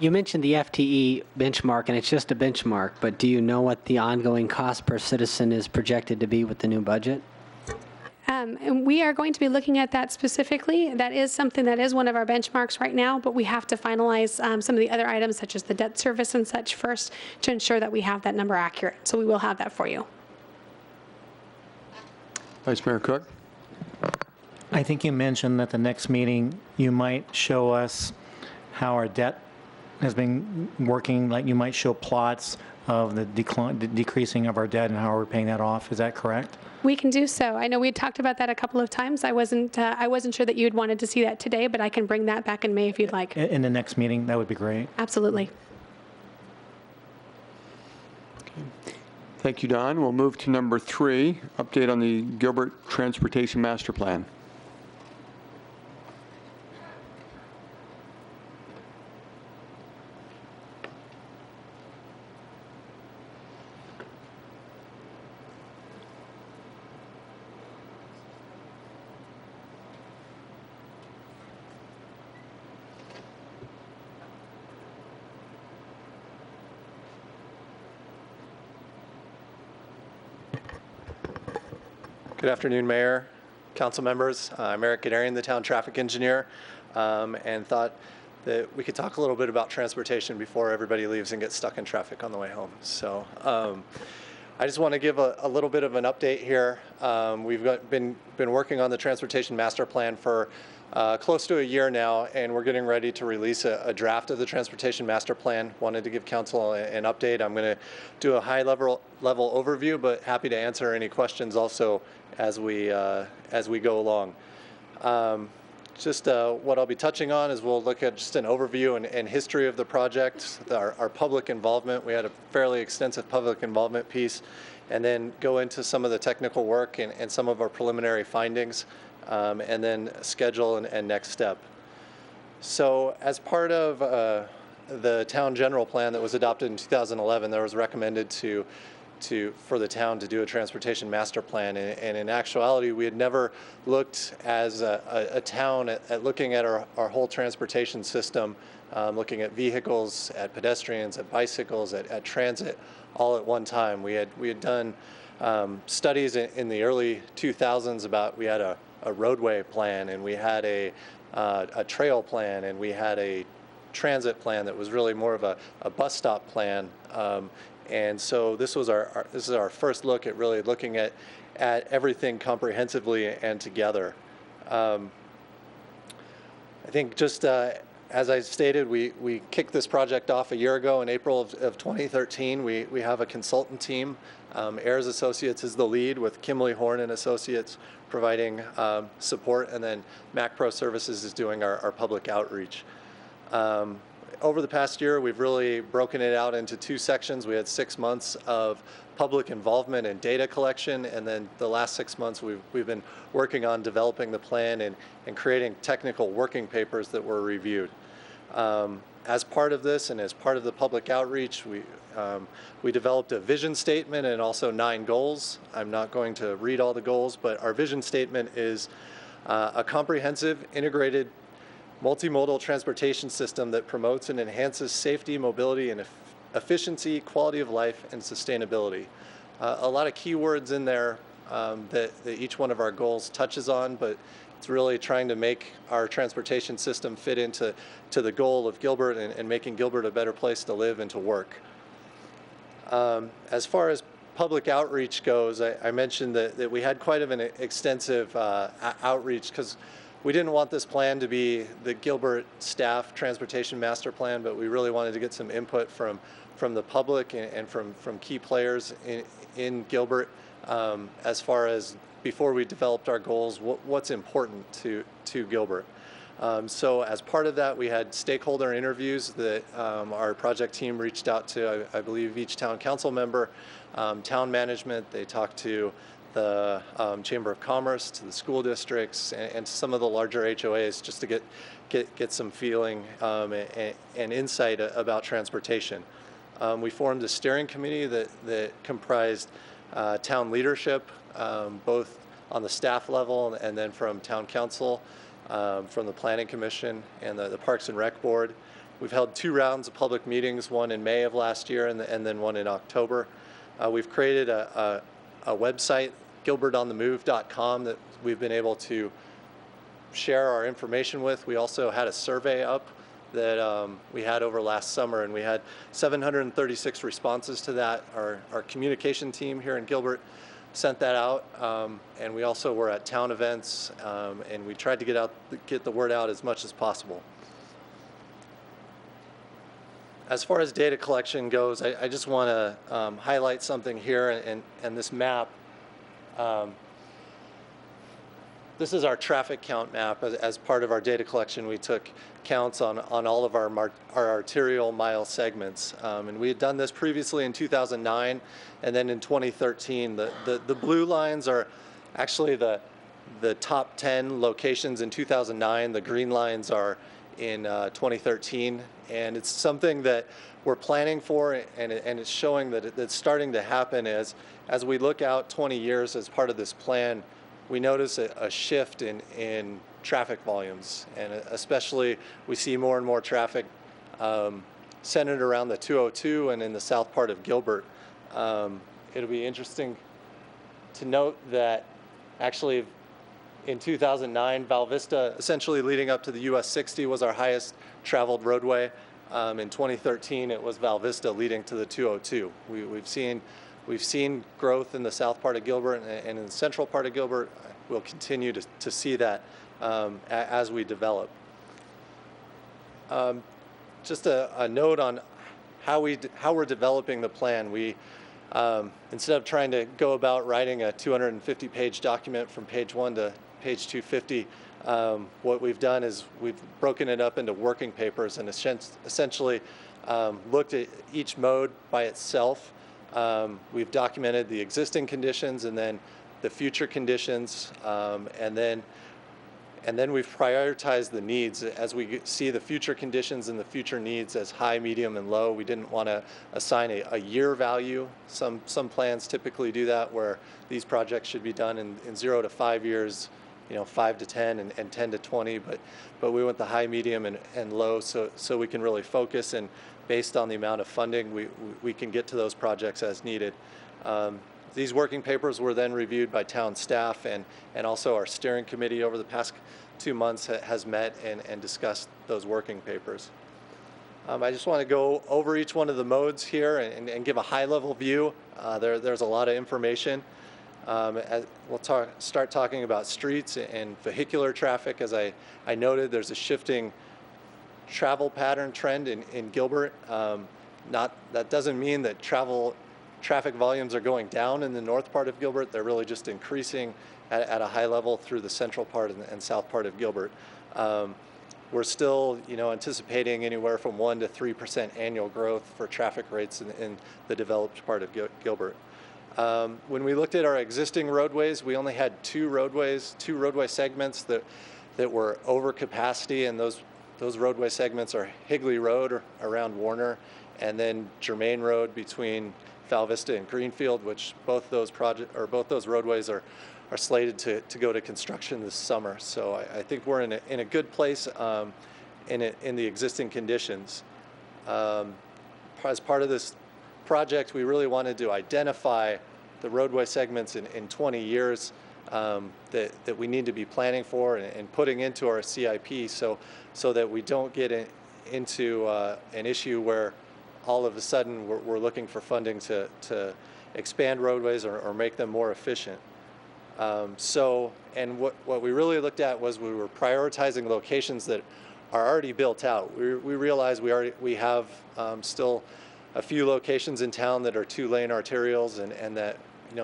Speaker 3: You mentioned the FTE benchmark, and it's just a benchmark, but do you know what the ongoing cost per citizen is projected to be with the new budget?
Speaker 5: And we are going to be looking at that specifically. That is something that is one of our benchmarks right now, but we have to finalize some of the other items, such as the debt service and such first, to ensure that we have that number accurate. So we will have that for you.
Speaker 1: Vice Mayor Cook?
Speaker 2: I think you mentioned that the next meeting, you might show us how our debt has been working, like you might show plots of the decreasing of our debt and how we're paying that off. Is that correct?
Speaker 5: We can do so. I know we talked about that a couple of times. I wasn't sure that you'd wanted to see that today, but I can bring that back in May if you'd like.
Speaker 2: In the next meeting, that would be great.
Speaker 5: Absolutely.
Speaker 1: Okay. Thank you, Don. We'll move to number 3, update on the Gilbert Transportation Master Plan.
Speaker 11: Good afternoon, Mayor, council members. I'm Eric Gadarian, the town traffic engineer, and thought that we could talk a little bit about transportation before everybody leaves and gets stuck in traffic on the way home. So I just want to give a little bit of an update here. We've been working on the transportation master plan for close to a year now, and we're getting ready to release a draft of the transportation master plan. Wanted to give council an update. I'm going to do a high level overview, but happy to answer any questions also as we go along. What I'll be touching on is we'll look at just an overview and history of the project, our public involvement. We had a fairly extensive public involvement piece, and then go into some of the technical work and some of our preliminary findings, and then schedule and next step. So as part of the town general plan that was adopted in 2011, there was recommended for the town to do a transportation master plan, and in actuality we had never looked as a town at looking at our whole transportation system, looking at vehicles, at pedestrians, at bicycles, at transit, all at one time. We had done studies in the early 2000s about, we had a roadway plan, and we had a a trail plan, and we had a transit plan that was really more of a bus stop plan. And so this is our first look at really looking at everything comprehensively and together. I think just as I stated, we kicked this project off a year ago in April of 2013. We have a consultant team. Ayers Associates is the lead, with Kimley Horn and Associates providing support, and then MacPro Services is doing our public outreach. Over the past year, we've really broken it out into two sections. We had 6 months of public involvement and data collection, and then the last 6 months we've been working on developing the plan and creating technical working papers that were reviewed. As part of this and as part of the public outreach, we developed a vision statement and also 9 goals. I'm not going to read all the goals, but our vision statement is a comprehensive, integrated, multimodal transportation system that promotes and enhances safety, mobility, and efficiency, quality of life, and sustainability. A lot of keywords in there that each one of our goals touches on, but it's really trying to make our transportation system fit into the goal of Gilbert and making Gilbert a better place to live and to work. As far as public outreach goes, I mentioned that we had quite of an extensive outreach, because we didn't want this plan to be the Gilbert staff transportation master plan, but we really wanted to get some input from the public and from key players in Gilbert, as far as, before we developed our goals, what's important to Gilbert. So as part of that, we had stakeholder interviews that our project team reached out to, I believe, each town council member, town management. They talked to the Chamber of Commerce, to the school districts, and to some of the larger HOAs, just to get some feeling and insight about transportation. We formed a steering committee that comprised town leadership, both on the staff level and then from town council, from the Planning Commission and the Parks and Rec Board. We've held 2 rounds of public meetings, one in May of last year and then one in October. We've created a website, gilbertonthemove.com, that we've been able to share our information with. We also had a survey up that we had over last summer, and we had 736 responses to that. Our communication team here in Gilbert sent that out, and we also were at town events, and we tried to get the word out as much as possible. As far as data collection goes, I just want to highlight something here, and this map. This is our traffic count map. As part of our data collection, we took counts on all of our arterial mile segments. And we had done this previously in 2009, and then in 2013. The blue lines are actually the top 10 locations in 2009. The green lines are in 2013. And it's something that we're planning for, and it's showing that it's starting to happen as we look out 20 years as part of this plan. We notice a shift in traffic volumes, and especially we see more and more traffic centered around the 202 and in the south part of Gilbert. It'll be interesting to note that actually in 2009, Val Vista, essentially leading up to the US 60, was our highest traveled roadway. In 2013, it was Val Vista leading to the 202. We've seen growth in the south part of Gilbert and in the central part of Gilbert. We'll continue to see that as we develop. Just a note on how we're developing the plan. We instead of trying to go about writing a 250-page document from page 1 to page 250, what we've done is we've broken it up into working papers and essentially looked at each mode by itself. We've documented the existing conditions and then the future conditions, and then we've prioritized the needs as we see the future conditions and the future needs as high, medium, and low. We didn't want to assign a year value. Some plans typically do that, where these projects should be done in 0 to 5 years, 5 to 10 and 10 to 20, but we went the high, medium, and low so we can really focus, and based on the amount of funding, we can get to those projects as needed. These working papers were then reviewed by town staff and also our steering committee over the 2 months has met and discussed those working papers. I just want to go over each one of the modes here and give a high-level view. There's a lot of information. We'll start talking about streets and vehicular traffic. As I noted, there's a shifting travel pattern trend in Gilbert. That doesn't mean that traffic volumes are going down in the north part of Gilbert. They're really just increasing at a high level through the central part and south part of Gilbert. We're still, anticipating anywhere from 1% to 3% annual growth for traffic rates in the developed part of Gilbert. When we looked at our existing roadways, we only had two roadway segments that were over capacity, and those roadway segments are Higley Road around Warner, and then Germain Road between Val Vista and Greenfield, which both those roadways are slated to go to construction this summer. So I think we're in a good place in the existing conditions. As part of this project, we really wanted to identify the roadway segments in 20 years that we need to be planning for and putting into our CIP so that we don't get into an issue where all of a sudden we're looking for funding to expand roadways or make them more efficient. And what we really looked at was we were prioritizing locations that are already built out. We realize we have still a few locations in town that are 2-lane arterials, and that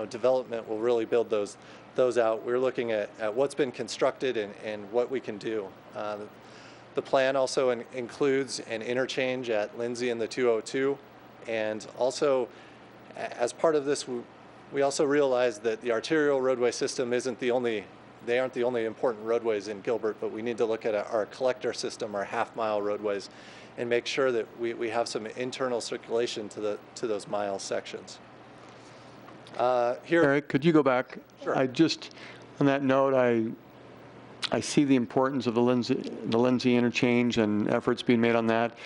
Speaker 11: development will really build those out. We're looking at what's been constructed and what we can do. The plan also includes an interchange at Lindsay and the 202, and also as part of this, we also realize that the arterial roadway system aren't the only important roadways in Gilbert, but we need to look at our collector system, our half-mile roadways, and make sure that we have some internal circulation to those mile sections. Here,
Speaker 1: Eric, could you go back?
Speaker 11: Sure.
Speaker 1: On that note, I see the importance of the Lindsay interchange and efforts being made on that.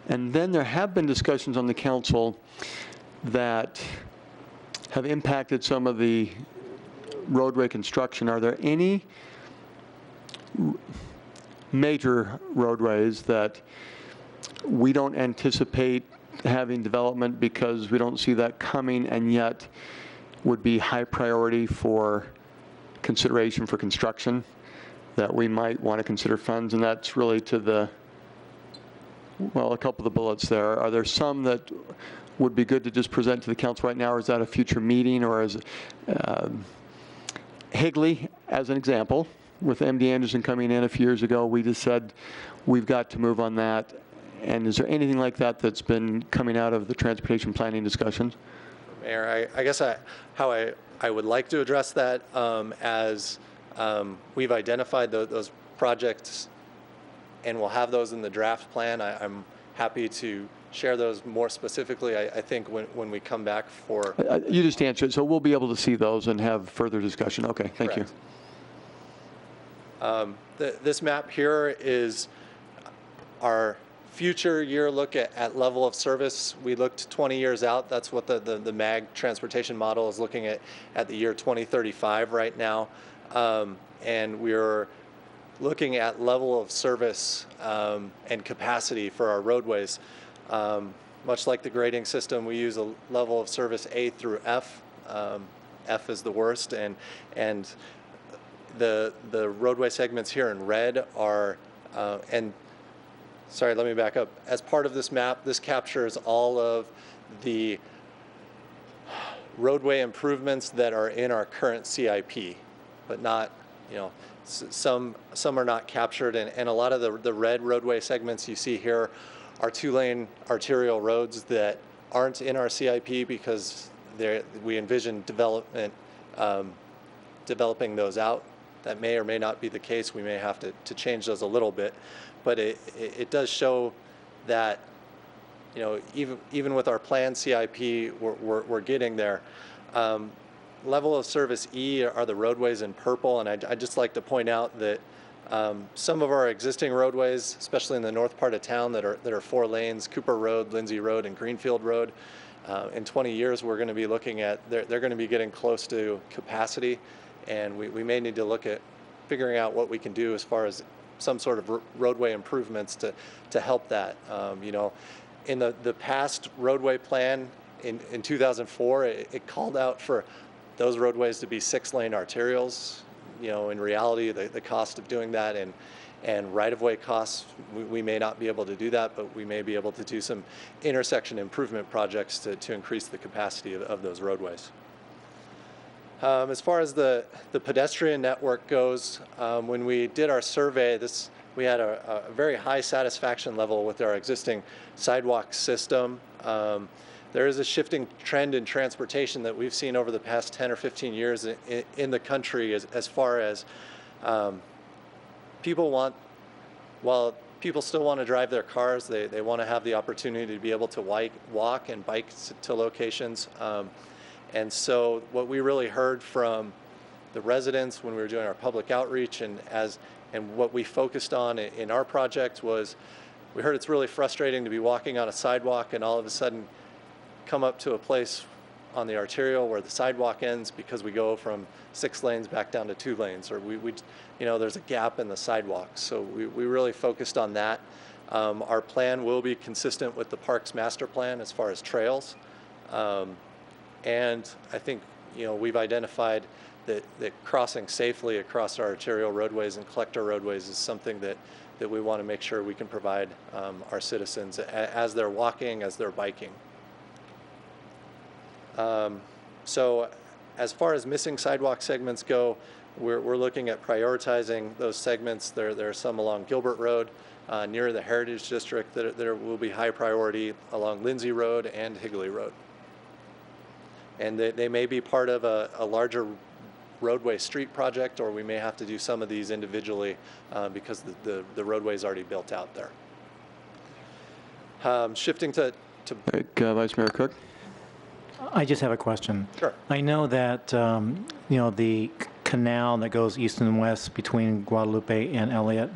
Speaker 1: And then there have been discussions on the council that have impacted some of the roadway construction. Are there any major roadways that we don't anticipate having development because we don't see that coming, and yet would be high priority for consideration for construction that we might want to consider funds? And that's really to a couple of the bullets there. Are there some that would be good to just present to the council right now, or is that a future meeting? Or is Higley, as an example, with MD Anderson coming in a few years ago, we just said we've got to move on that. And is there anything like that that's been coming out of the transportation planning discussions?
Speaker 11: Mayor, I guess how I would like to address that as we've identified those projects and we'll have those in the draft plan. I'm happy to share those more specifically, I think, when we come back for...
Speaker 1: You just answered it, so we'll be able to see those and have further discussion. Okay, thank you.
Speaker 11: This map here is our future year look at level of service. We looked 20 years out. That's what the MAG transportation model is looking at the year 2035 right now. And we're looking at level of service and capacity for our roadways. Much like the grading system, we use a level of service A through F. F is the worst, and the roadway segments here in red are, and sorry, let me back up. As part of this map, this captures all of the roadway improvements that are in our current CIP, but not, some are not captured, and a lot of the red roadway segments you see here are 2-lane arterial roads that aren't in our CIP because we envision developing those out. That may or may not be the case. We may have to change those a little bit, but it does show that even with our planned CIP, we're getting there. Level of service E are the roadways in purple, and I'd just like to point out that some of our existing roadways, especially in the north part of town that are 4 lanes, Cooper Road, Lindsay Road, and Greenfield Road, in 20 years we're going to be looking at, they're going to be getting close to capacity, and we may need to look at figuring out what we can do as far as some sort of roadway improvements to help that. You know, in the past roadway plan in 2004, it called out for those roadways to be 6-lane arterials. You know, in reality, the cost of doing that and right-of-way costs, we may not be able to do that, but we may be able to do some intersection improvement projects to increase the capacity of those roadways. As far as the pedestrian network goes, when we did our survey, we had a very high satisfaction level with our existing sidewalk system. There is a shifting trend in transportation that we've seen over the past 10 or 15 years in the country as far as while people still want to drive their cars, they want to have the opportunity to be able to walk and bike to locations. And so what we really heard from the residents when we were doing our public outreach and what we focused on in our project was we heard it's really frustrating to be walking on a sidewalk and all of a sudden come up to a place on the arterial where the sidewalk ends because we go from 6 lanes back down to 2 lanes, or you know, there's a gap in the sidewalk. So we really focused on that. Our plan will be consistent with the park's master plan as far as trails. And I think, you know, we've identified that crossing safely across our arterial roadways and collector roadways is something that we want to make sure we can provide our citizens as they're walking, as they're biking. So as far as missing sidewalk segments go, we're looking at prioritizing those segments. There are some along Gilbert Road near the Heritage District that will be high priority along Lindsay Road and Higley Road. And they may be part of a larger roadway street project, or we may have to do some of these individually because the roadway is already built out there. Shifting to
Speaker 1: Vice Mayor Cook.
Speaker 2: I just have a question.
Speaker 11: Sure.
Speaker 2: I know that, you know, the canal that goes east and west between Guadalupe and Elliott,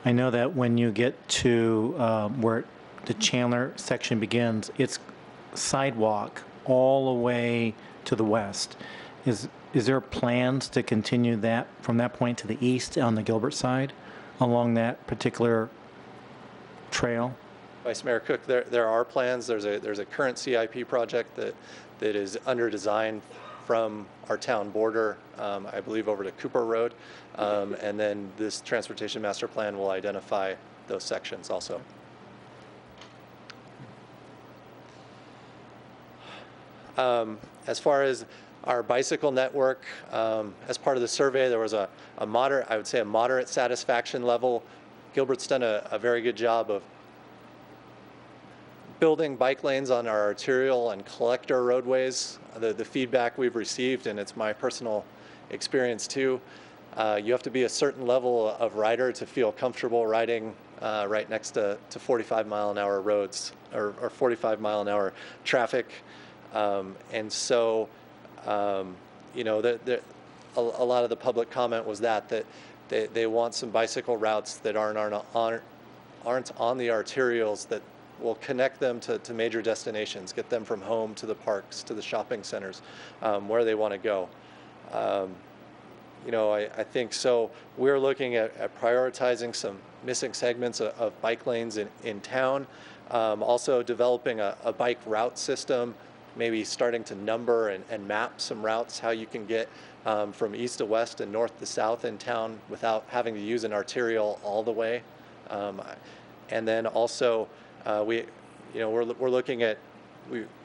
Speaker 2: I know that when you get to where the Chandler section begins, it's sidewalk all the way to the west. Is there plans to continue that from that point to the east on the Gilbert side along that particular trail?
Speaker 11: Vice Mayor Cook, there are plans. There's a current CIP project that is under design from our town border, I believe, over to Cooper Road, and then this transportation master plan will identify those sections also. As far as our bicycle network, as part of the survey, there was a moderate, I would say a moderate satisfaction level. Gilbert's done a very good job of building bike lanes on our arterial and collector roadways. The feedback we've received, and it's my personal experience too, you have to be a certain level of rider to feel comfortable riding right next to 45-mile-an-hour roads or 45-mile-an-hour traffic. And so, you know, a lot of the public comment was that they want some bicycle routes that aren't on the arterials that will connect them to major destinations, get them from home to the parks, to the shopping centers, where they want to go. You know, I think so. We're looking at prioritizing some missing segments of bike lanes in town, also developing a bike route system, maybe starting to number and map some routes, how you can get from east to west and north to south in town without having to use an arterial all the way. And then also, we're looking at,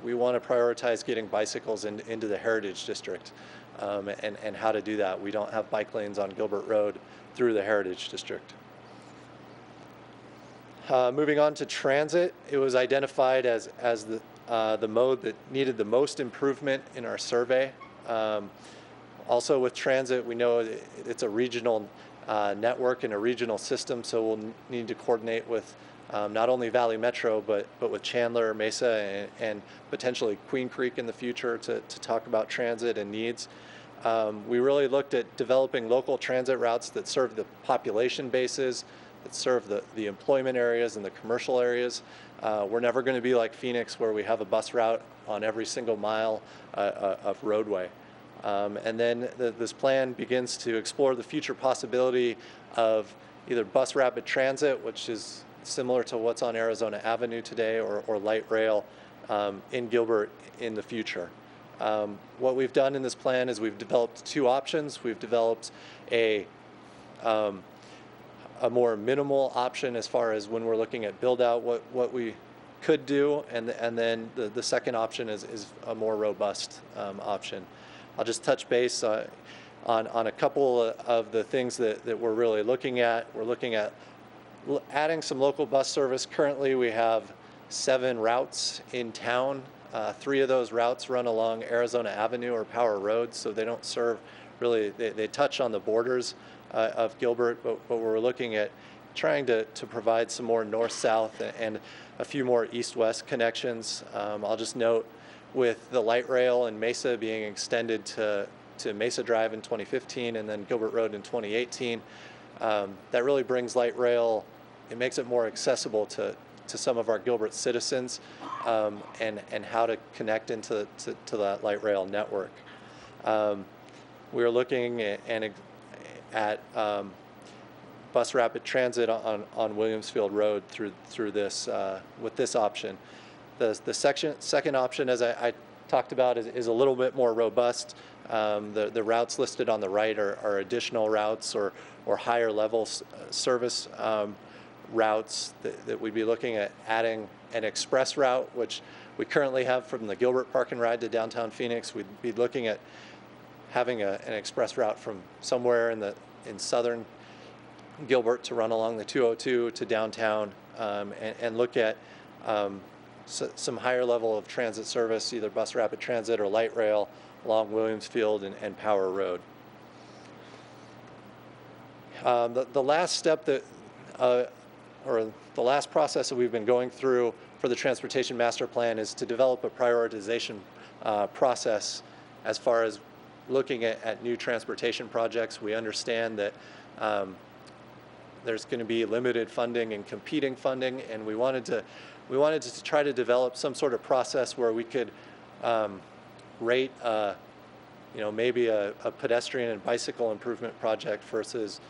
Speaker 11: we want to prioritize getting bicycles into the Heritage District, and how to do that. We don't have bike lanes on Gilbert Road through the Heritage District. Moving on to transit, it was identified as the mode that needed the most improvement in our survey. Also with transit, we know it's a regional network and a regional system, so we'll need to coordinate with not only Valley Metro, but with Chandler, Mesa, and potentially Queen Creek in the future to talk about transit and needs. We really looked at developing local transit routes that serve the population bases, that serve the employment areas and the commercial areas. We're never going to be like Phoenix, where we have a bus route on every single mile of roadway. And then this plan begins to explore the future possibility of either bus rapid transit, which is similar to what's on Arizona Avenue today, or light rail in Gilbert in the future. What we've done in this plan is we've developed two options. We've developed a more minimal option as far as when we're looking at build out what we could do, and then the second option is a more robust option. I'll just touch base on a couple of the things that we're really looking at. We're looking at adding some local bus service. Currently we have 7 routes in town. 3 of those routes run along Arizona Avenue or Power Road, so they don't serve really, they touch on the borders of Gilbert, but we're looking at trying to provide some more north-south and a few more east-west connections. I'll just note, with the light rail in Mesa being extended to Mesa Drive in 2015 and then Gilbert Road in 2018, that really brings light rail, it makes it more accessible to some of our Gilbert citizens, and how to connect into that light rail network. We are looking at bus rapid transit on Williamsfield Road through this with this option. The second option, as I talked about, is a little bit more robust. The routes listed on the right are additional routes or higher level service routes that we'd be looking at adding an express route, which we currently have from the Gilbert Park and Ride to downtown Phoenix. We'd be looking at having an express route from somewhere in southern Gilbert to run along the 202 to downtown, and look at some higher level of transit service, either bus rapid transit or light rail along Williamsfield and Power Road. The last step or the last process that we've been going through for the Transportation Master Plan is to develop a prioritization process as far as looking at new transportation projects. We understand that there's going to be limited funding and competing funding, and we wanted to try to develop some sort of process where we could rate maybe a pedestrian and bicycle improvement project versus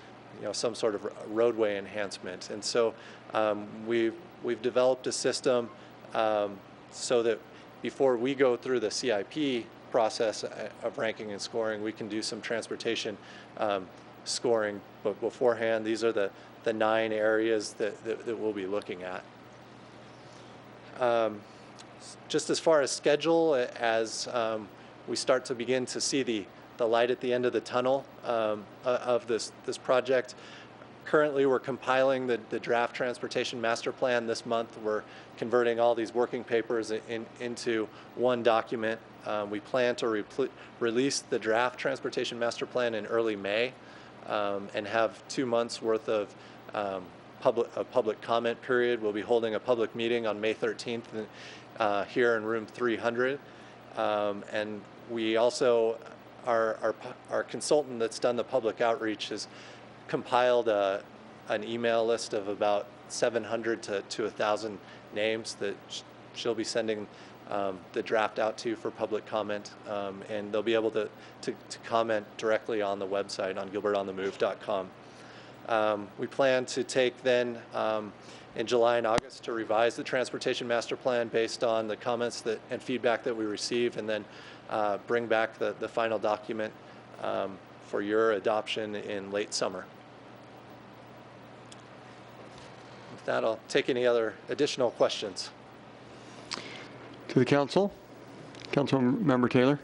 Speaker 11: some sort of roadway enhancement. And so we've developed a system so that before we go through the CIP process of ranking and scoring, we can do some transportation scoring. But beforehand, these are the 9 areas that we'll be looking at. Just as far as schedule, as we start to begin to see the light at the end of the tunnel of this project. Currently, we're compiling the draft Transportation Master Plan this month. We're converting all these working papers into one document. We plan to release the draft Transportation Master Plan in early May, and have 2 months worth of public comment period. We'll be holding a public meeting on May 13th here in room 300. And we also, our consultant that's done the public outreach has compiled an email list of about 700 to 1,000 names that she'll be sending the draft out to for public comment, and they'll be able to comment directly on the website on gilbertonthemove.com. We plan to take then in July and August to revise the Transportation Master Plan based on the comments and feedback that we receive, and then bring back the final document for your adoption in late summer. With that, I'll take any other additional questions.
Speaker 1: To the council. Councilmember Taylor.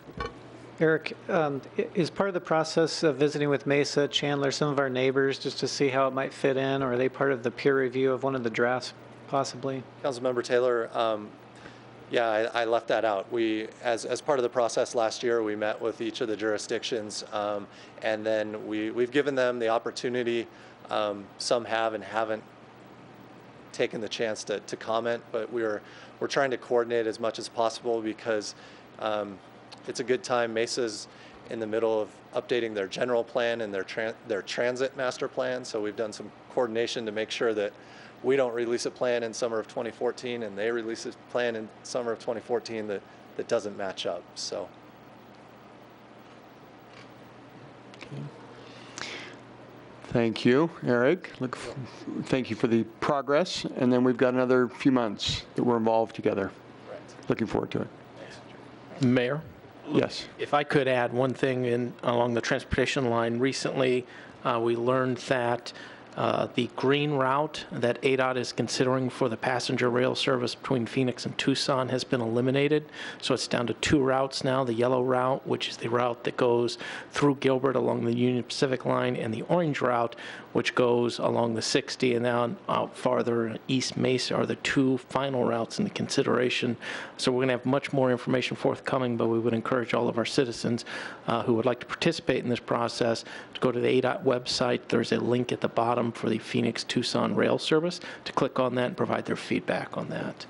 Speaker 8: Eric, is part of the process of visiting with Mesa, Chandler, some of our neighbors, just to see how it might fit in, or are they part of the peer review of one of the drafts, possibly?
Speaker 11: Councilmember Taylor, yeah, I left that out. We, as part of the process last year, we met with each of the jurisdictions, and then we've given them the opportunity. Some have and haven't taken the chance to comment, but we're trying to coordinate as much as possible because it's a good time. Mesa's in the middle of updating their general plan and their transit master plan, so we've done some coordination to make sure that we don't release a plan in summer of 2014 and they release a plan in summer of 2014 that doesn't match up. So
Speaker 1: Thank you, Eric. Thank you for the progress. And then we've got another few months that we're involved together. Looking forward to it.
Speaker 10: Mayor?
Speaker 1: Yes.
Speaker 10: If I could add one thing along the transportation line, recently we learned that the green route that ADOT is considering for the passenger rail service between Phoenix and Tucson has been eliminated. So it's down to 2 routes now, the yellow route, which is the route that goes through Gilbert along the Union Pacific line, and the orange route, which goes along the 60 and then out farther East Mesa are the 2 final routes in the consideration. So we're going to have much more information forthcoming, but we would encourage all of our citizens who would like to participate in this process to go to the ADOT website. There's a link at the bottom for the Phoenix-Tucson rail service to click on that and provide their feedback on that.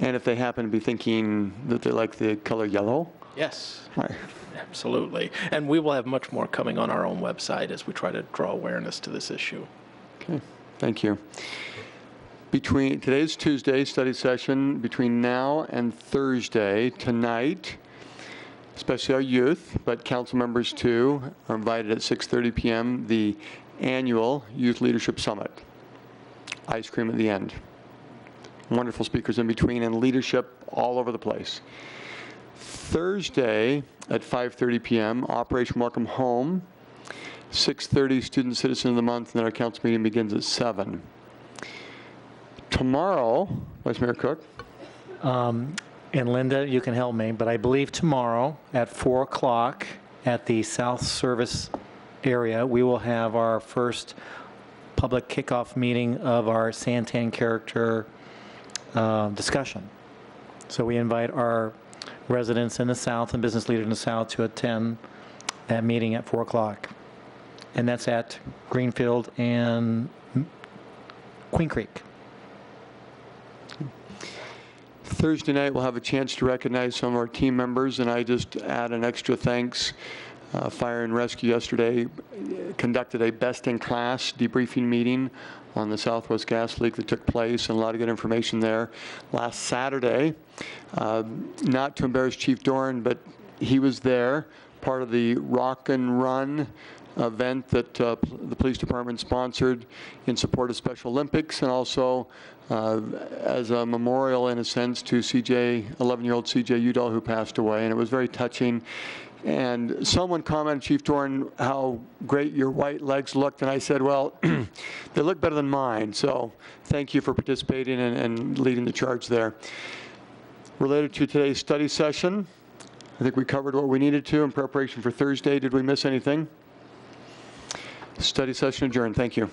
Speaker 1: And if they happen to be thinking that they like the color yellow?
Speaker 10: Yes.
Speaker 1: Right.
Speaker 10: Absolutely. And we will have much more coming on our own website as we try to draw awareness to this issue.
Speaker 1: Okay, thank you. Today's Tuesday study session. Between now and Thursday, tonight, especially our youth, but council members too, are invited at 6:30 p.m., the annual Youth Leadership Summit. Ice cream at the end. Wonderful speakers in between and leadership all over the place. Thursday at 5:30 p.m., Operation Welcome Home. 6:30, Student Citizen of the Month, and then our council meeting begins at 7. Tomorrow, Vice Mayor Cook.
Speaker 2: And Linda, you can help me, but I believe tomorrow at 4 o'clock at the South Service area, we will have our first public kickoff meeting of our Santan character discussion. So we invite our residents in the South and business leaders in the South to attend that meeting at 4 o'clock. And that's at Greenfield and Queen Creek.
Speaker 1: Thursday night, we'll have a chance to recognize some of our team members, and I just add an extra thanks. Fire and Rescue yesterday conducted a best-in-class debriefing meeting on the Southwest gas leak that took place, and a lot of good information there. Last Saturday, not to embarrass Chief Doran, but he was there, part of the Rock and Run event that the police department sponsored in support of Special Olympics, and also as a memorial, in a sense, to 11-year-old CJ Udall, who passed away, and it was very touching. And someone commented, Chief Doran, how great your white legs looked, and I said, well, they look better than mine, so thank you for participating and leading the charge there. Related to today's study session, I think we covered what we needed to in preparation for Thursday. Did we miss anything? Study session adjourned. Thank you.